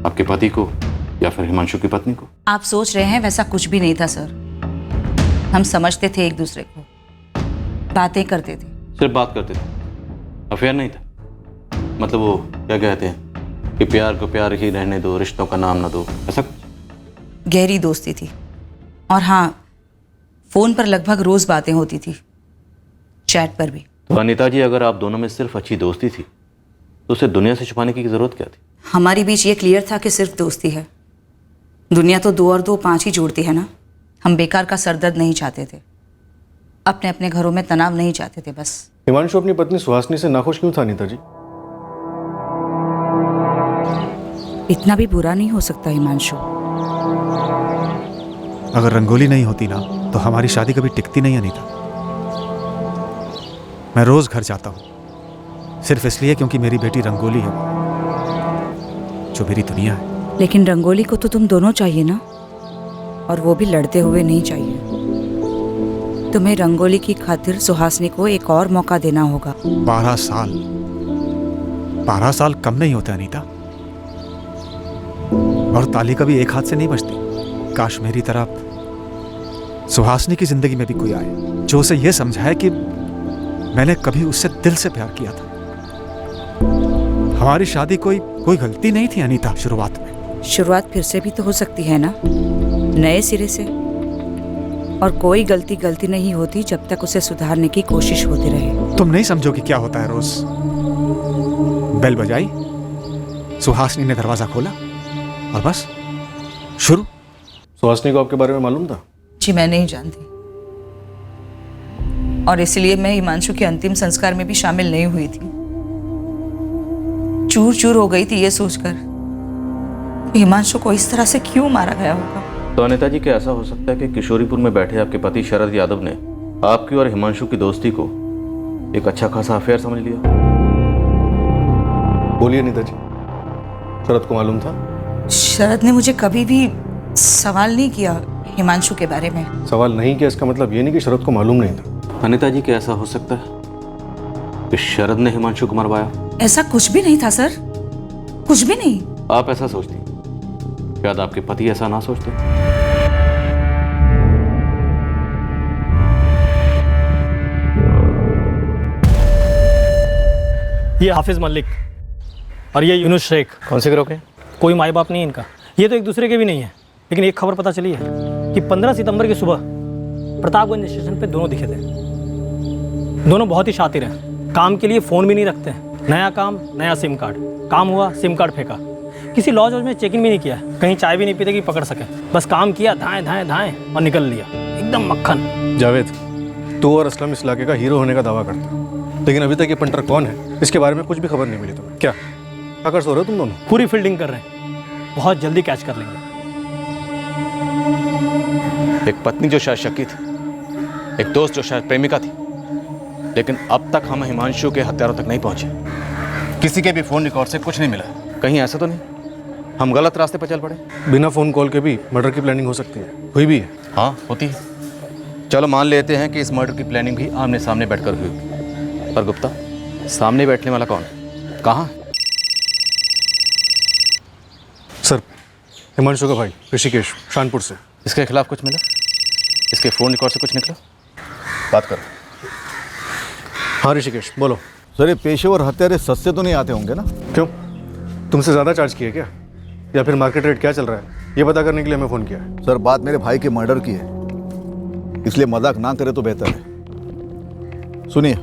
आपके पति को या फिर हिमांशु की पत्नी को। आप सोच रहे हैं वैसा कुछ भी नहीं था सर। हम समझते थे एक दूसरे को, बातें करते थे। सिर्फ बात करते थे, अफेयर नहीं था? मतलब वो क्या कहते हैं कि प्यार को प्यार ही रहने दो, रिश्तों का नाम ना दो, ऐसा कुछ? गहरी दोस्ती थी, और हाँ, फोन पर लगभग रोज बातें होती थी, चैट पर भी। तो अनीता जी, अगर आप दोनों में सिर्फ अच्छी दोस्ती थी तो उसे दुनिया से छुपाने की जरूरत क्या थी? हमारे बीच ये क्लियर था कि सिर्फ दोस्ती है, दुनिया तो 2 और 2 5 ही जोड़ती है ना। हम बेकार का सरदर्द नहीं चाहते थे, अपने अपने घरों में तनाव नहीं चाहते थे बस। हिमांशु अपनी पत्नी सुहासिनी से नाखुश क्यों था अनीता जी? इतना भी बुरा नहीं हो सकता हिमांशु। अगर रंगोली नहीं होती ना तो हमारी शादी कभी टिकती नहीं अनीता। मैं रोज घर जाता हूं सिर्फ इसलिए क्योंकि मेरी बेटी रंगोली है जो मेरी दुनिया है। लेकिन रंगोली को तो तुम दोनों चाहिए ना, और वो भी लड़ते हुए नहीं चाहिए। तुम्हें रंगोली की खातिर सुहासिनी को एक और मौका देना होगा। 12 साल कम नहीं होते अनीता, और ताली कभी एक हाथ से नहीं बजती। काश मेरी तरह सुहासिनी की जिंदगी में भी कोई आए जो उसे यह समझाए कि मैंने कभी उससे दिल से प्यार किया था। हमारी शादी कोई गलती नहीं थी अनीता। शुरुआत फिर से भी तो हो सकती है ना, नए सिरे से। और कोई गलती नहीं होती जब तक उसे सुधारने की कोशिश होती रहे। तुम नहीं समझोगी क्या होता है रोज। बेल बजाई, सुहासिनी ने दरवाजा खोला और बस शुरू। सुहासिनी को आपके बारे में मालूम था? जी मैं नहीं जानती, और इसलिए मैं हिमांशु के अंतिम संस्कार में भी शामिल नहीं हुई थी। चूर चूर हो गई थी ये सोचकर कि हिमांशु को इस तरह से क्यों मारा गया होगा। तो अनीता जी, क्या ऐसा हो सकता है कि किशोरीपुर में बैठे आपके पति शरद यादव ने आपकी और हिमांशु की दोस्ती को एक अच्छा खासा अफेयर समझ लिया? बोलिए अनीता जी, शरद को मालूम था? शरद ने मुझे कभी भी सवाल नहीं किया हिमांशु के बारे में। सवाल नहीं किया इसका मतलब ये नहीं कि शरद को मालूम नहीं था। अनीता जी, क्या ऐसा हो सकता है कि शरद ने हिमांशु को मरवाया? ऐसा कुछ भी नहीं था सर, कुछ भी नहीं। आप ऐसा सोचती, शायद आपके पति ऐसा ना सोचते। ये हाफिज मलिक और ये यूनुस शेख। कौन से गिरोह के? कोई माई बाप नहीं इनका, ये तो एक दूसरे के भी नहीं है। लेकिन एक खबर पता चली है कि 15 सितंबर की सुबह प्रतापगंज स्टेशन पे दोनों दिखे थे। दोनों बहुत ही शातिर हैं, काम के लिए फ़ोन भी नहीं रखते हैं। नया काम, नया सिम कार्ड, काम हुआ सिम कार्ड फेंका। किसी लॉज में चेक इन भी नहीं किया, कहीं चाय भी नहीं पीते कि पकड़ सके। बस काम किया, धाएं धाएं धाएं और निकल लिया, एकदम मक्खन। जावेद, तू और असलम इस इलाके का हीरो होने का दावा करता, लेकिन अभी तक ये पंटर कौन है इसके बारे में कुछ भी खबर नहीं मिली तुम्हें। क्या आकर सो रहे हो तुम दोनों? पूरी फील्डिंग कर रहे हैं, बहुत जल्दी कैच कर लेंगे। एक पत्नी जो शायद शकी थी, एक दोस्त जो शायद प्रेमिका थी, लेकिन अब तक हम हिमांशु के हत्यारों तक नहीं पहुंचे। किसी के भी फोन रिकॉर्ड से कुछ नहीं मिला। कहीं ऐसा तो नहीं हम गलत रास्ते पर चल पड़े? बिना फोन कॉल के भी मर्डर की प्लानिंग हो सकती है, हुई भी है। हाँ, होती है। चलो मान लेते हैं कि इस मर्डर की प्लानिंग भी आमने सामने बैठकर हुई, पर गुप्ता, सामने बैठने वाला कौन है, कहाँ है? सर, हिमांशु का भाई ऋषिकेश, शानपुर से। इसके खिलाफ कुछ मिला? इसके फोन रिकॉर्ड से कुछ निकला? बात करो। हाँ ऋषिकेश, बोलो। सर, ये पेशेवर हत्यारे सस्ते तो नहीं आते होंगे ना? क्यों, तुमसे ज़्यादा चार्ज किया क्या, या फिर मार्केट रेट क्या चल रहा है ये पता करने के लिए हमें फ़ोन किया है? सर, बात मेरे भाई के मर्डर की है, इसलिए मजाक ना करे तो बेहतर है। सुनिए,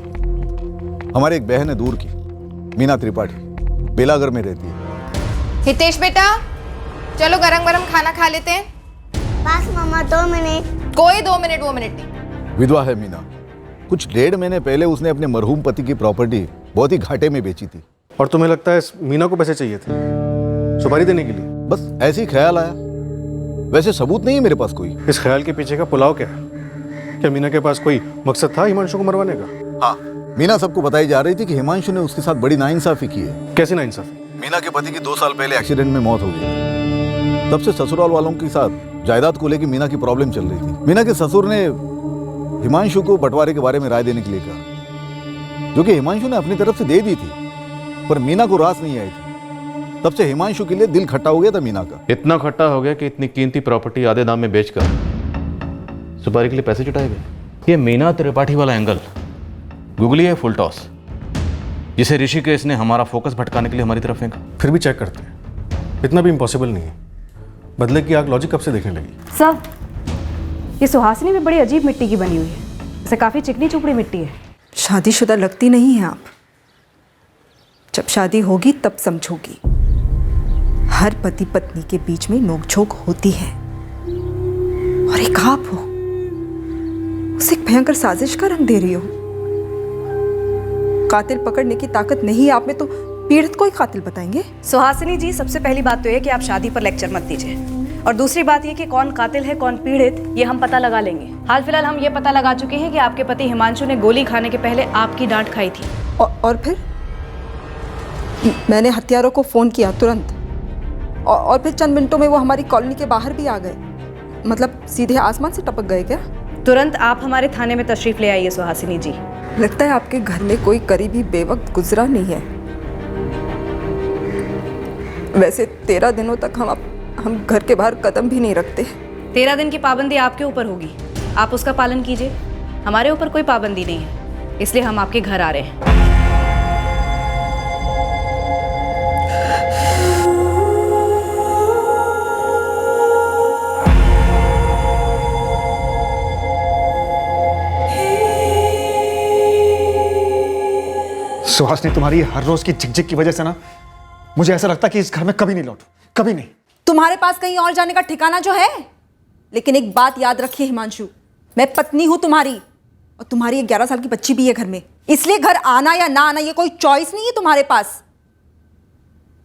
हमारी एक बहन है दूर की, मीना त्रिपाठी, बेलागर में रहती है। हितेश बेटा, चलो गरम गरम खाना खा लेते हैं। बस मम्मा 2 मिनट। कोई 2 मिनट वो मिनट नहीं। विधवा है मीना। कुछ 1.5 महीने पहले उसने अपने मरहूम पति की प्रॉपर्टी बहुत ही घाटे में बेची थी। और तुम्हें लगता है मीना को पैसे चाहिए थे सुपारी देने के लिए? बस ऐसे ही ख्याल आया, वैसे सबूत नहीं है मेरे पास कोई। इस ख्याल के पीछे का पुलाव क्या है? क्या मीना के पास कोई मकसद था हिमांशु को मरवाने का? हाँ, मीना सबको बताई जा रही थी कि हिमांशु ने उसके साथ बड़ी नाइंसाफी की है। कैसी नाइंसाफी? मीना के पति की 2 साल पहले एक्सीडेंट में मौत हो गई। तब से ससुराल वालों के साथ जायदाद को लेकर मीना की प्रॉब्लम चल रही थी। मीना के ससुर ने हिमांशु को बंटवारे के बारे में राय देने के लिए कहा, जो कि हिमांशु ने अपनी तरफ से दे दी थी, पर मीना को रास नहीं आई थी। तब से हिमांशु के लिए दिल खट्टा हो गया था मीना का। इतना खट्टा हो गया कि इतनी कीमती प्रॉपर्टी आधे दाम में बेचकर सुपारी के लिए पैसे जुटाए गए। ये मीना त्रिपाठी वाला एंगल गूगली है फुल टॉस, जिसे ऋषिकेश ने हमारा फोकस भटकाने के लिए हमारी तरफ फेंका। फिर भी चेक करते हैं, इतना भी इम्पॉसिबल नहीं है। बदले की आग लॉजिक कब से देखने लगी? सर, ये सुहासिनी भी बड़ी अजीब मिट्टी की बनी हुई है, इसे काफ़ी चिकनी चुपड़ी मिट्टी है। शादीशुदा लगती नहीं है आप, जब शादी होगी तब समझोगी। हर पति पत्नी के बीच में नोकझोंक होती है, और एक आप हो, उसे एक भयंकर साजिश का रंग दे रही हो। कातिल पकड़ने की ताकत नहीं आप में, तो पीड़ित को ही कातिल बताएंगे? सुहासिनी जी, सबसे पहली बात तो ये कि आप शादी पर लेक्चर मत दीजिए, और दूसरी बात ये कि कौन कातिल है कौन पीड़ित ये हम पता लगा लेंगे। हाल फिलहाल हम ये पता लगा चुके हैं कि आपके पति हिमांशु ने गोली खाने के पहले आपकी डांट खाई थी। और फिर मैंने हत्यारों को फोन किया तुरंत, और फिर चंद मिनटों में वो हमारी कॉलोनी के बाहर भी आ गए। मतलब सीधे आसमान से टपक गए क्या? तुरंत आप हमारे थाने में तशरीफ ले आइए सुहासिनी जी। लगता है आपके घर में कोई करीबी बेवक्त गुजरा नहीं है। वैसे 13 दिनों तक हम घर के बाहर कदम भी नहीं रखते। 13 दिन की पाबंदी आपके ऊपर होगी, आप उसका पालन कीजिए। हमारे ऊपर कोई पाबंदी नहीं है, इसलिए हम आपके घर आ रहे हैं। सुहासिनी, तुम्हारी हर रोज की झिकझिक की वजह से ना मुझे ऐसा लगता है कि इस घर में कभी नहीं लौटूं, कभी नहीं। तुम्हारे पास कहीं और जाने का ठिकाना जो है। लेकिन एक बात याद रखिए हिमांशु, मैं पत्नी हूं तुम्हारी, और तुम्हारी 11 साल की बच्ची भी है घर में, इसलिए घर आना या ना आना ये कोई चॉइस नहीं है तुम्हारे पास।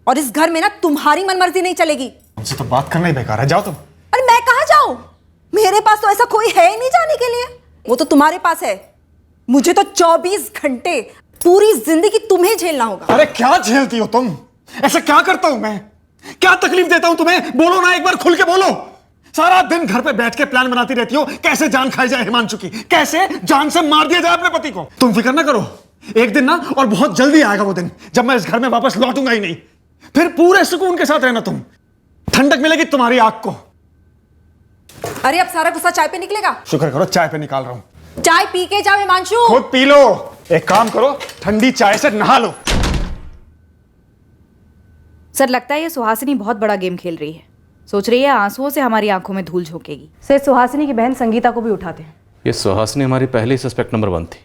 और इस घर में ना तुम्हारी मनमर्जी नहीं चलेगी। तुमसे तो बात करना ही बेकार है, जाओ तुम। अरे मैं कहां जाऊं? मेरे पास तो ऐसा कोई है ही नहीं जाने के लिए, वो तो तुम्हारे पास है। मुझे तो 24 घंटे पूरी जिंदगी तुम्हें झेलना होगा। अरे क्या झेलती हो तुम? ऐसा क्या करता हूं मैं? क्या तकलीफ देता हूं तुम्हें? बोलो ना, एक बार खुल के बोलो। सारा दिन घर पे बैठ के प्लान बनाती रहती हो, कैसे जान खाई जाए हिमांशु की, कैसे जान से मार दिया जाए अपने पति को। तुम फिक्र ना करो, एक दिन ना, और बहुत जल्दी आएगा वो दिन जब मैं इस घर में वापस लौटूंगा ही नहीं। फिर पूरे सुकून के साथ रहना तुम, ठंडक मिलेगी तुम्हारी आंख को। अरे अब सारा गुस्सा चाय पे निकलेगा? शुक्र करो चाय पे निकाल रहा हूं। चाय पी के जाओ हिमांशु। खुद पी लो। एक काम करो, ठंडी चाय से नहा लो। सर, लगता है ये सुहासिनी बहुत बड़ा गेम खेल रही है। सोच रही है आंसुओं से हमारी आंखों में धूल झोंकेगी। सर, सुहासिनी की बहन संगीता को भी उठाते हैं। ये सुहासिनी हमारी पहली सस्पेक्ट नंबर 1 थी,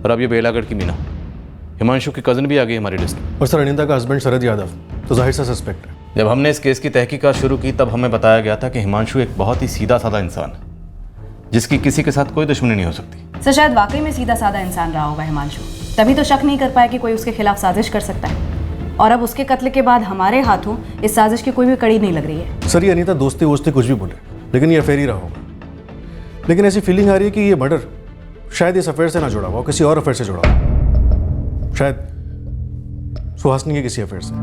और अब ये बेलागढ़ की मीना, हिमांशु की कजन भी आ गई हमारी लिस्ट में। और सर, अनिता का हस्बैंड शरद यादव तो जाहिर सा सस्पेक्ट है। जब हमने इस केस की तहकीकात शुरू की तब हमें बताया गया था कि हिमांशु एक बहुत ही सीधा साधा इंसान है, जिसकी किसी के साथ कोई दुश्मनी नहीं हो सकती। सर, शायद वाकई में सीधा साधा इंसान रहा होगा हिमांशु, तभी तो शक नहीं कर पाया कि कोई उसके खिलाफ साजिश कर सकता है। और अब उसके कत्ल के बाद हमारे हाथों इस साजिश की कोई भी कड़ी नहीं लग रही है। सर, ये अनिता दोस्ती वोस्ती कुछ भी बोले, लेकिन ये अफेयर ही रहा होगा। लेकिन ऐसी फीलिंग आ रही है कि ये मर्डर शायद इस अफेयर से ना जुड़ा हुआ, किसी और अफेयर से जुड़ा हुआ, शायद सुहासिनी के किसी अफेयर से।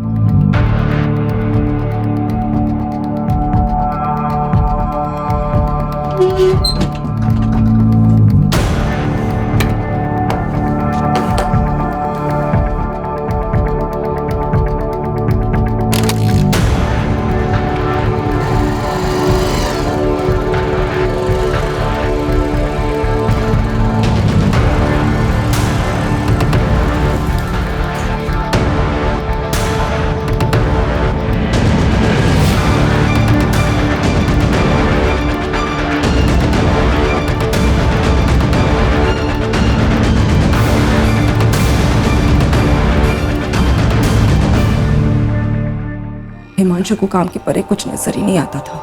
हिमांशु को काम के परे कुछ नजर ही नहीं आता था।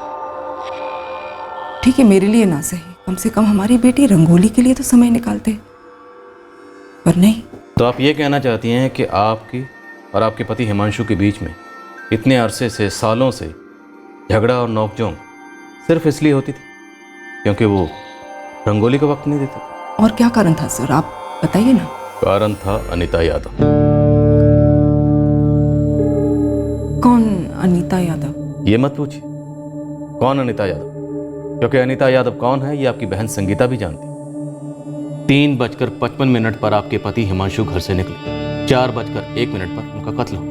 ठीक है, मेरे लिए ना सही, कम से कम हमारी बेटी रंगोली के लिए तो समय निकालते, पर नहीं। तो आप ये कहना चाहती हैं कि आपकी और आपके पति हिमांशु के बीच में इतने अरसे से, सालों से झगड़ा और नोकझोंक सिर्फ इसलिए होती थी क्योंकि वो रंगोली को वक्त नहीं देते थे? और क्या कारण था सर, आप बताइए ना। कारण था अनीता यादव। कौन अनीता यादव? ये मत पूछिए कौन अनीता यादव, क्योंकि अनीता यादव कौन है ये आपकी बहन संगीता भी जानती। 3:55 पर आपके पति हिमांशु घर से निकले, 4:01 पर उनका कत्ल हो।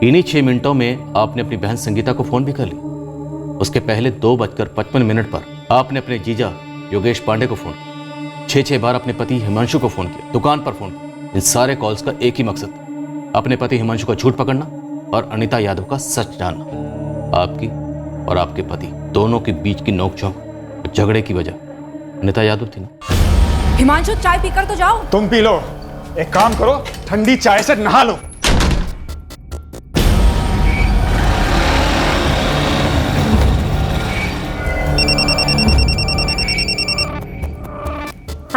इन्हीं 6 मिनटों में आपने अपनी बहन संगीता को फोन भी कर लिया। उसके पहले 2:55 पर आपने अपने जीजा योगेश पांडे को फोन किया। 6 बार अपने पति हिमांशु को फोन किया, दुकान पर फोन किया। इन सारे कॉल्स का एक ही मकसद था, अपने पति हिमांशु का झूठ पकड़ना और अनीता यादव का सच जानना। आपकी और आपके पति दोनों के बीच की नोकझोंक और झगड़े की वजह अनीता यादव थी ना। हिमांशु, चाय पीकर तो जाओ। तुम पी लो। एक काम करो, ठंडी चाय से नहा लो।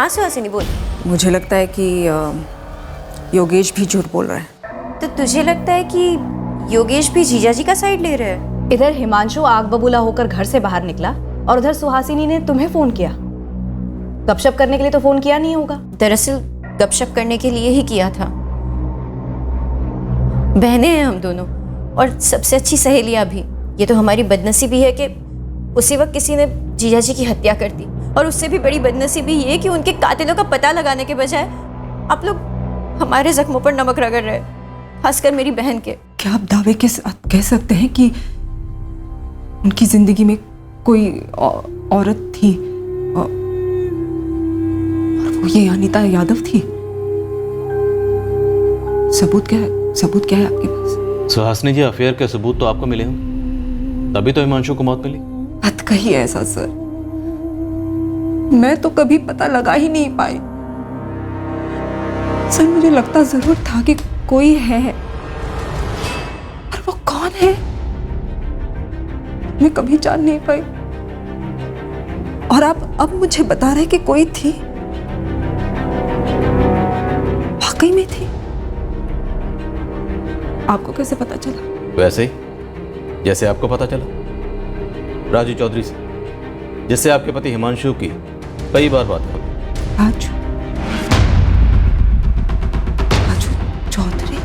हाँ सुहासिनी बोल। मुझे लगता है कि योगेश भी झूठ बोल रहा है। तो तुझे लगता है कि योगेश भी जीजा जी का साइड ले रहा है? इधर हिमांशु आग बबूला होकर घर से बाहर निकला और उधर सुहासिनी ने तुम्हें फोन किया। गपशप करने के लिए तो फोन किया नहीं होगा। दरअसल गपशप करने के लिए ही किया था। बहनें हैं हम दोनों और सबसे अच्छी सहेलियां भी। ये तो हमारी बदनसीबी है कि उसी वक्त किसी ने जीजा जी की हत्या कर दी, और उससे भी बड़ी बदनसीबी ये कि उनके कातिलों का पता लगाने के बजाय आप लोग हमारे जख्मों पर नमक रगड़ रहे, खासकर मेरी बहन के। क्या आप दावे के साथ कह सकते हैं कि उनकी जिंदगी में कोई औरत थी और वो ये अनीता यादव थी? सबूत क्या है आपके पास? सुहासिनी जी, अफेयर के सबूत तो आपको मिले हों, तभी तो हिमांशु को मौत मिली। मत कहिए ऐसा सर, मैं तो कभी पता लगा ही नहीं पाई। सर मुझे लगता जरूर था कि कोई है, पर वो कौन है मैं कभी जान नहीं पाई। और आप अब मुझे बता रहे कि कोई थी, वाकई में थी। आपको कैसे पता चला? वैसे ही जैसे आपको पता चला राजू चौधरी से, जिससे आपके पति हिमांशु की कई बार बात हो। राजू चौधरी?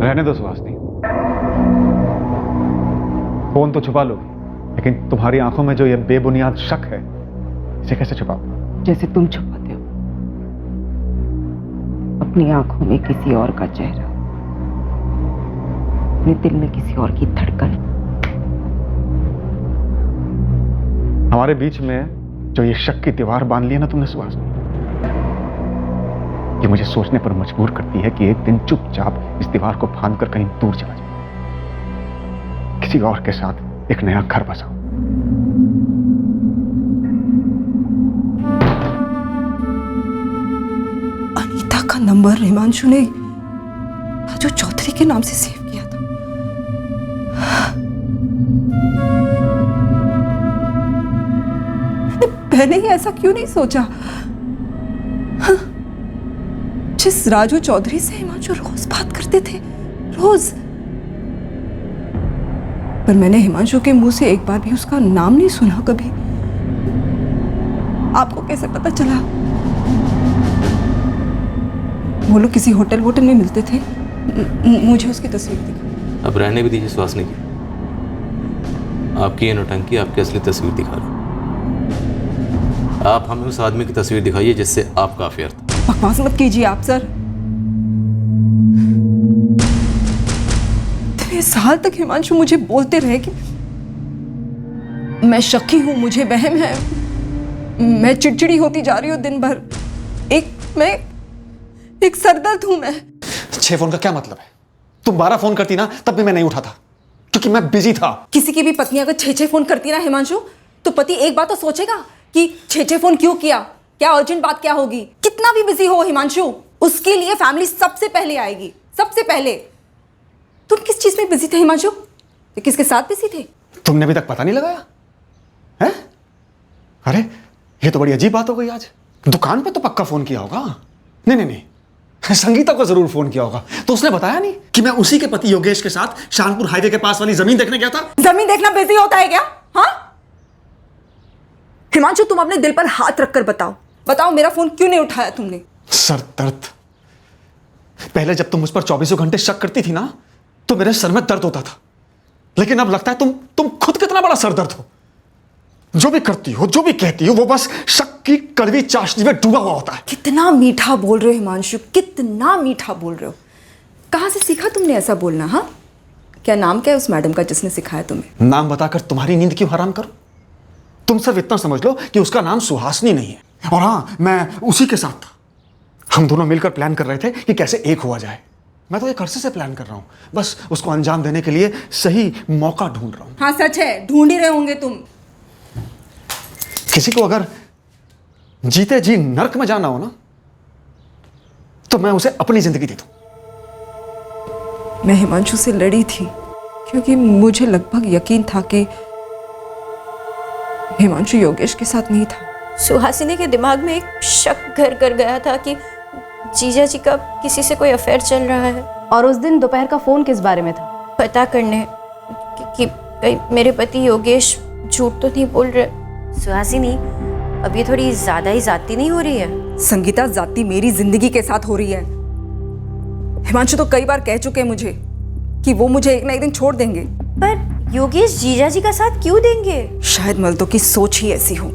रहने दो सुहासिनी, फोन तो छुपा लो, लेकिन तुम्हारी आंखों में जो ये बेबुनियाद शक है, इसे कैसे छुपाओ? जैसे तुम छुपाते हो अपनी आंखों में किसी और का चेहरा, अपने दिल में किसी और की धड़कन। हमारे बीच में जो ये शक की दीवार बांध ली है ना तुमने सुहासिनी, ये मुझे Soचने पर मजबूर करती है कि एक दिन चुपचाप इस दीवार को फांद कर कहीं दूर चला जाए, किसी और के साथ एक नया घर बसाओ। अनीता का नंबर हिमांशु ने राजू चौधरी के नाम से सेव किया था। मैंने ही ऐसा क्यों नहीं सोचा? जिस राजू चौधरी से हिमांशु रोज बात करते थे, रोज, पर मैंने हिमांशु के मुंह से एक बार भी उसका नाम नहीं सुना कभी। आपको कैसे पता चला? वो लोग किसी होटल में मिलते थे, मुझे उसकी तस्वीर दिखा। अब रहने भी दीजिए सुहासिनी जी, आपकी ये नौटंकी आपकी असली तस्वीर दिखा रहा। आप हमें उस आदमी की तस्वीर दिखाइए जिससे आपका अफेयर था। बकवास मत कीजिए आप सर। इतने साल तक हिमांशु मुझे बोलते रहे कि मैं शकी हूं, मुझे वहम है, मैं चिड़चिड़ी होती जा रही हूं दिन भर, एक सरदर्द हूं मैं। 6 फोन का क्या मतलब है? तुम 12 फोन करती ना, तब भी मैं नहीं उठाता क्योंकि मैं बिजी था। किसी की भी पत्नी अगर 6 फोन करती ना हिमांशु, तो पति एक बात तो सोचेगा कि 6 फोन क्यों किया, क्या अर्जेंट बात क्या होगी। कितना भी बिजी हो हिमांशु, उसके लिए फैमिली सबसे पहले आएगी, सबसे पहले। तुम किस चीज में बिजी थे हिमांशु? किसके साथ बिजी थे? तुमने अभी तक पता नहीं लगाया है? अरे ये तो बड़ी अजीब बात हो गई आज। दुकान पे तो पक्का फोन किया होगा। नहीं, संगीता को जरूर फोन किया होगा। तो उसने बताया नहीं कि मैं उसी के पति योगेश के साथ शानपुर हाईवे के पास वाली जमीन देखने गया था। जमीन देखना बिजी होता है क्या? हाँ हिमांशु, तुम अपने दिल पर हाथ रखकर बताओ मेरा फोन क्यों नहीं उठाया तुमने? सर दर्द। पहले जब तुम मुझ पर 24 घंटे शक करती थी ना, तो मेरे सर में दर्द होता था, लेकिन अब लगता है तुम खुद कितना बड़ा सरदर्द हो। जो भी करती हो, जो भी कहती हो, वो बस शक की कड़वी चाशनी में डूबा हुआ होता है। कितना मीठा बोल रहे हो हिमांशु, कितना मीठा बोल रहे हो। कहां से सीखा तुमने ऐसा बोलना? हाँ, क्या नाम क्या है उस मैडम का जिसने सिखाया तुम्हें? नाम बताकर तुम्हारी नींद क्यों हराम करूं? तुम सिर्फ इतना समझ लो कि उसका नाम सुहासिनी नहीं है। और हाँ, मैं उसी के साथ था। हम दोनों मिलकर प्लान कर रहे थे कि कैसे एक हुआ जाए। मैं तो एक अरसे से प्लान कर रहा हूं, बस उसको अंजाम देने के लिए सही मौका ढूंढ रहा हूं। हाँ सच है, ढूंढ ही रहे होंगे तुम। किसी को अगर जीते जी नर्क में जाना हो ना, तो मैं उसे अपनी जिंदगी दे दूं। मैं हिमांशु से लड़ी थी क्योंकि मुझे लगभग यकीन था कि हिमांशु योगेश के साथ नहीं था। सुहासिनी के दिमाग में एक शक घर कर गया था कि जीजा जी का किसी से कोई अफेयर चल रहा है। और उस दिन दोपहर का फोन किस बारे में था? पता करने कि कहीं मेरे पति योगेश झूठ तो नहीं बोल रहे। सुहासिनी, अब ये थोड़ी ज्यादा ही जाती नहीं हो रही है? संगीता, जाती मेरी जिंदगी के साथ हो रही है। हिमांशु तो कई बार कह चुके हैं मुझे कि वो मुझे एक ना एक दिन छोड़ देंगे। पर योगेश जीजा जी का साथ क्यों देंगे? शायद मर्दों की सोच ही ऐसी हो,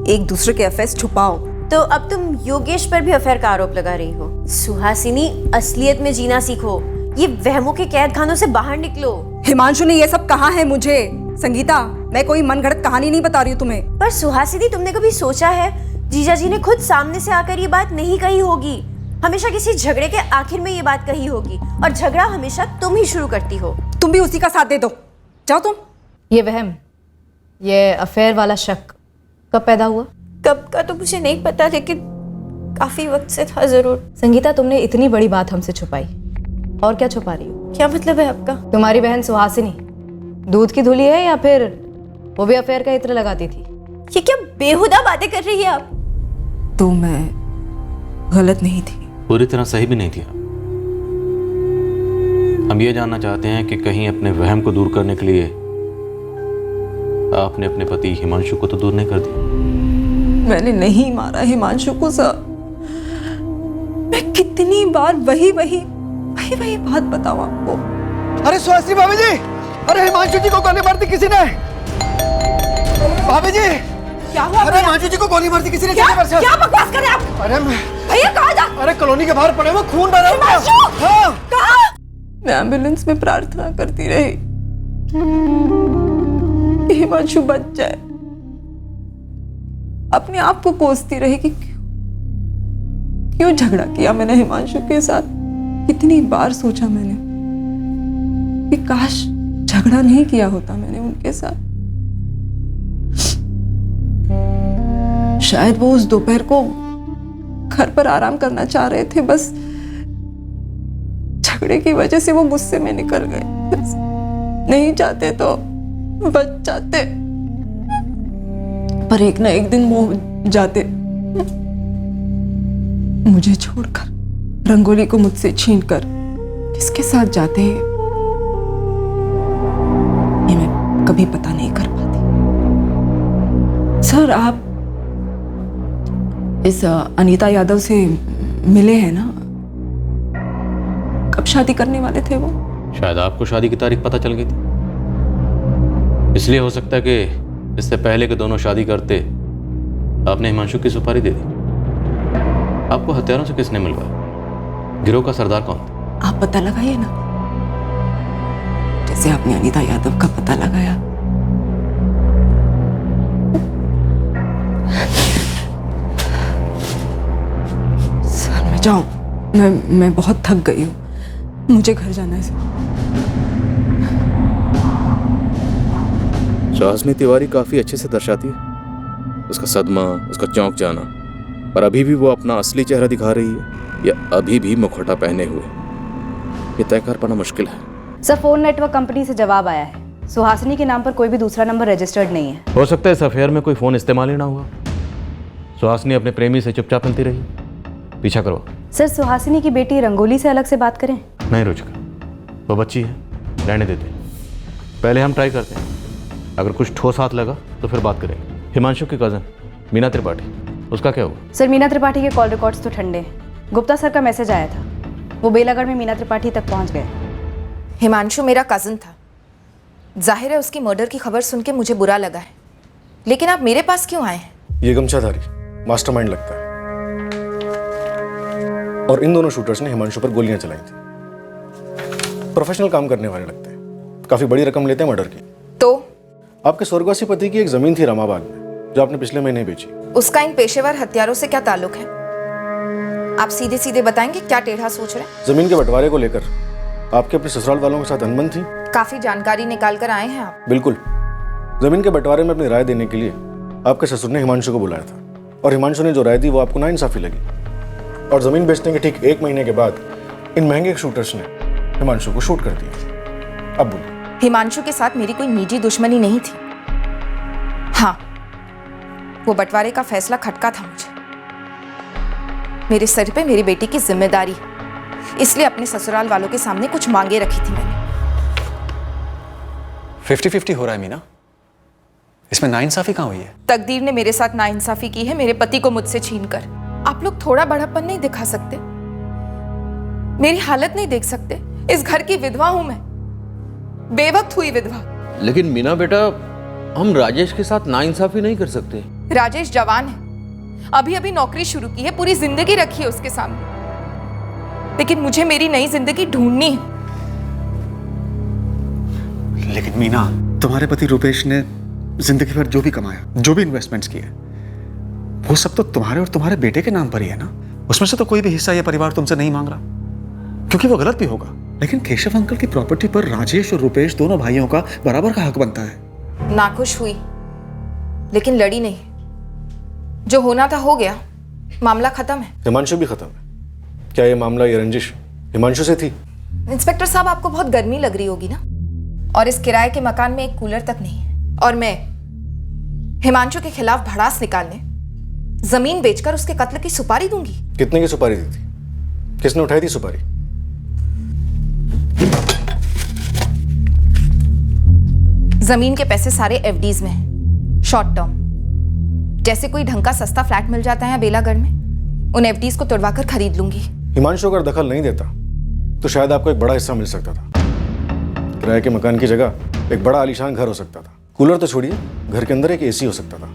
एक दूसरे के अफेयर्स छुपाओ। तो अब तुम योगेश पर भी अफेयर का आरोप लगा रही हो। सुहासिनी, असलियत में जीना सीखो, ये वहमों के कैद खानों से बाहर निकलो। हिमांशु ने ये सब कहा है मुझे। संगीता, मैं कोई मनगढ़ंत कहानी नहीं बता रही हूँ तुम्हें। पर सुहासिनी, तुमने कभी सोचा है जीजा जी ने खुद सामने से आकर ये बात नहीं कही होगी? हमेशा किसी झगड़े के आखिर में ये बात कही होगी, और झगड़ा हमेशा तुम ही शुरू करती हो। तुम भी उसी का साथ दे दो, जाओ तुम। ये वहम, ये अफेयर वाला शक कब पैदा हुआ? कब का तो मुझे नहीं पता, लेकिन काफी वक्त से था जरूर। संगीता, तुमने इतनी बड़ी बात हमसे छुपाई, और क्या छुपा रही हो? क्या मतलब है आपका? तुम्हारी बहन सुहासिनी दूध की धुली है या फिर वो भी अफेयर का इत्र लगाती थी? ये क्या बेहुदा बातें कर रही है आप? तो मैं गलत नहीं थी? पूरी तरह सही भी नहीं थी। हम ये जानना चाहते हैं कि कहीं अपने वहम को दूर करने के लिए आपने अपने पति हिमांशु को तो दूर नहीं कर दिया? मैंने नहीं मारा हिमांशु को सर। मैं कितनी बार वही बात बताऊं आपको। अरे सुहासिनी भाभी जी, अरे हिमांशु जी को गोली मार दी किसी ने। भाभी जी, क्या हुआ? अरे हिमांशु जी को गोली मार दी किसी ने। क्या बकवास कर रहे हैं आप? अरे भैया कहाँ जा? अरे कॉलोनी के बाहर पड़े हुए खून बह रहा है। हिमांशु! हाँ। कहाँ? मैं एम्बुलेंस में प्रार्थना करती रही कि हिमांशु बच जाए। अपने आप को कोसती रही कि क्यों झगड़ा किया मैंने हिमांशु के साथ। कितनी बार सोचा मैंने कि काश झगड़ा नहीं किया होता मैंने उनके साथ। शायद वो उस दोपहर को घर पर आराम करना चाह रहे थे, बस झगड़े की वजह से वो गुस्से में निकल गए। नहीं चाहते तो बच जाते, पर एक ना एक दिन वो जाते मुझे छोड़कर, रंगोली को मुझसे छीनकर। किसके साथ जाते ये मैं कभी पता नहीं कर पाती। सर, आप इस अनीता यादव से मिले हैं ना? कब शादी करने वाले थे वो? शायद आपको शादी की तारीख पता चल गई थी, इसलिए हो सकता है कि इससे पहले कि दोनों शादी करते आपने हिमांशु की सुपारी दे दी। आपको हथियारों से किसने मिलवाया? गिरोह का सरदार कौन था? आप पता लगाइए ना, जैसे आपने अनीता यादव का पता लगाया। सर, मैं जाऊं? मैं बहुत थक गई हूँ, मुझे घर जाना है। सुहासिनी तिवारी काफी अच्छे से दर्शाती है उसका सदमा, उसका चौंक जाना, पर अभी भी वो अपना असली चेहरा दिखा रही है या अभी भी मुखौटा पहने हुए, ये तय कर पाना मुश्किल है। सर, फोन नेटवर्क कंपनी से जवाब आया है। सुहासिनी के नाम पर कोई भी दूसरा नंबर रजिस्टर्ड नहीं है। हो सकता है इस अफेयर में कोई फोन इस्तेमाल ही ना हुआ। सुहासिनी अपने प्रेमी से चुपचाप मिलती रही। पीछा करो। सर, सुहासिनी की बेटी रंगोली से अलग से बात करें? नहीं रुचिका, वो बच्ची है, रहने देते। पहले हम ट्राई करते हैं, अगर कुछ ठोस हाथ लगा तो फिर बात करेंगे। हिमांशु की कज़न मीना त्रिपाठी, उसका क्या हुआ? सर, मीना त्रिपाठी के कॉल रिकॉर्ड्स तो ठंडे हैं। गुप्ता सर का मैसेज आया था, वो बेलागढ़ में मीना त्रिपाठी तक पहुंच गए। हिमांशु मेरा कज़न था, जाहिर है उसकी मर्डर की खबर सुन के मुझे बुरा लगा है, लेकिन आप मेरे पास क्यों आए हैं? ये गमछाधारी मास्टरमाइंड लगता है, और इन दोनों शूटर्स ने हिमांशु पर गोलियां चलाई थी। प्रोफेशनल काम करने वाले लगते हैं, काफी बड़ी रकम लेते हैं मर्डर की। तो आपके स्वर्गवासी पति की एक जमीन थी रामाबाग में, जो आपने पिछले महीने बेची। उसका इन पेशेवर हत्यारों से क्या ताल्लुक है? आप सीधे सीधे बताएंगे क्या टेढ़ा सोच रहे हैं? जमीन के बंटवारे को लेकर आपके अपने ससुराल वालों के साथ अनबन थी। काफी जानकारी निकाल कर आए हैं आप। बिल्कुल, जमीन के बंटवारे में अपनी राय देने के लिए आपके ससुर ने हिमांशु को बुलाया था और हिमांशु ने जो राय दी वो आपको नाइंसाफी लगी, और जमीन बेचने के ठीक 1 महीने के बाद इन महंगे शूटर्स ने हिमांशु को शूट कर दिया। अब बोलिए। हिमांशु के साथ मेरी कोई निजी दुश्मनी नहीं थी। हाँ, वो बंटवारे का फैसला खटका था मुझे। मेरे सर पे मेरी बेटी की जिम्मेदारी, इसलिए अपने ससुराल वालों के सामने कुछ मांगे रखी थी मैंने। 50-50 हो रहा है मीना, इसमें नाइंसाफी कहाँ हुई है? तकदीर ने मेरे साथ नाइंसाफी की है, मेरे पति को मुझसे छीनकर। आप लोग थोड़ा बड़प्पन नहीं दिखा सकते? मेरी हालत नहीं देख सकते? इस घर की विधवा हूं मैं, बेवक्त हुई विधवा। लेकिन मीना बेटा, हम राजेश के साथ नाइंसाफी नहीं कर सकते। राजेश जवान है, अभी अभी नौकरी शुरू की है, पूरी जिंदगी रखी है उसके सामने, लेकिन मुझे मेरी नई जिंदगी ढूंढनी है। लेकिन मीना, तुम्हारे पति रुपेश ने जिंदगी भर जो भी कमाया, जो भी इन्वेस्टमेंट्स किए, वो सब तो तुम्हारे और तुम्हारे बेटे के नाम पर ही है ना। उसमें से तो कोई भी हिस्सा ये परिवार तुमसे नहीं मांग रहा, क्योंकि वो गलत भी होगा। लेकिन केशव अंकल की प्रॉपर्टी पर राजेश और रुपेश दोनों भाइयों का बराबर का हक बनता है। नाखुश हुई, लेकिन लड़ी नहीं। जो होना था हो गया, मामला खत्म है। हिमांशु भी खत्म है। क्या ये मामला, ये रंजिश हिमांशु से थी? इंस्पेक्टर साहब, आपको बहुत गर्मी लग रही होगी ना, और इस किराए के मकान में एक कूलर तक नहीं है, और मैं हिमांशु के खिलाफ भड़ास निकालने जमीन बेचकर उसके कत्ल की सुपारी दूंगी। कितने की सुपारी दी थी? किसने उठाई थी सुपारी? जमीन के पैसे सारे एफडीज में हैं, शॉर्ट टर्म। जैसे कोई ढंग का सस्ता फ्लैट मिल जाता है बेलागढ़ में, उन एफडीज को तोड़वाकर खरीद लूंगी। हिमांशु अगर दखल नहीं देता तो शायद आपको एक बड़ा हिस्सा मिल सकता था। किराए के मकान की जगह एक बड़ा आलीशान घर हो सकता था। कूलर तो छोड़िए, घर के अंदर एक एसी हो सकता था।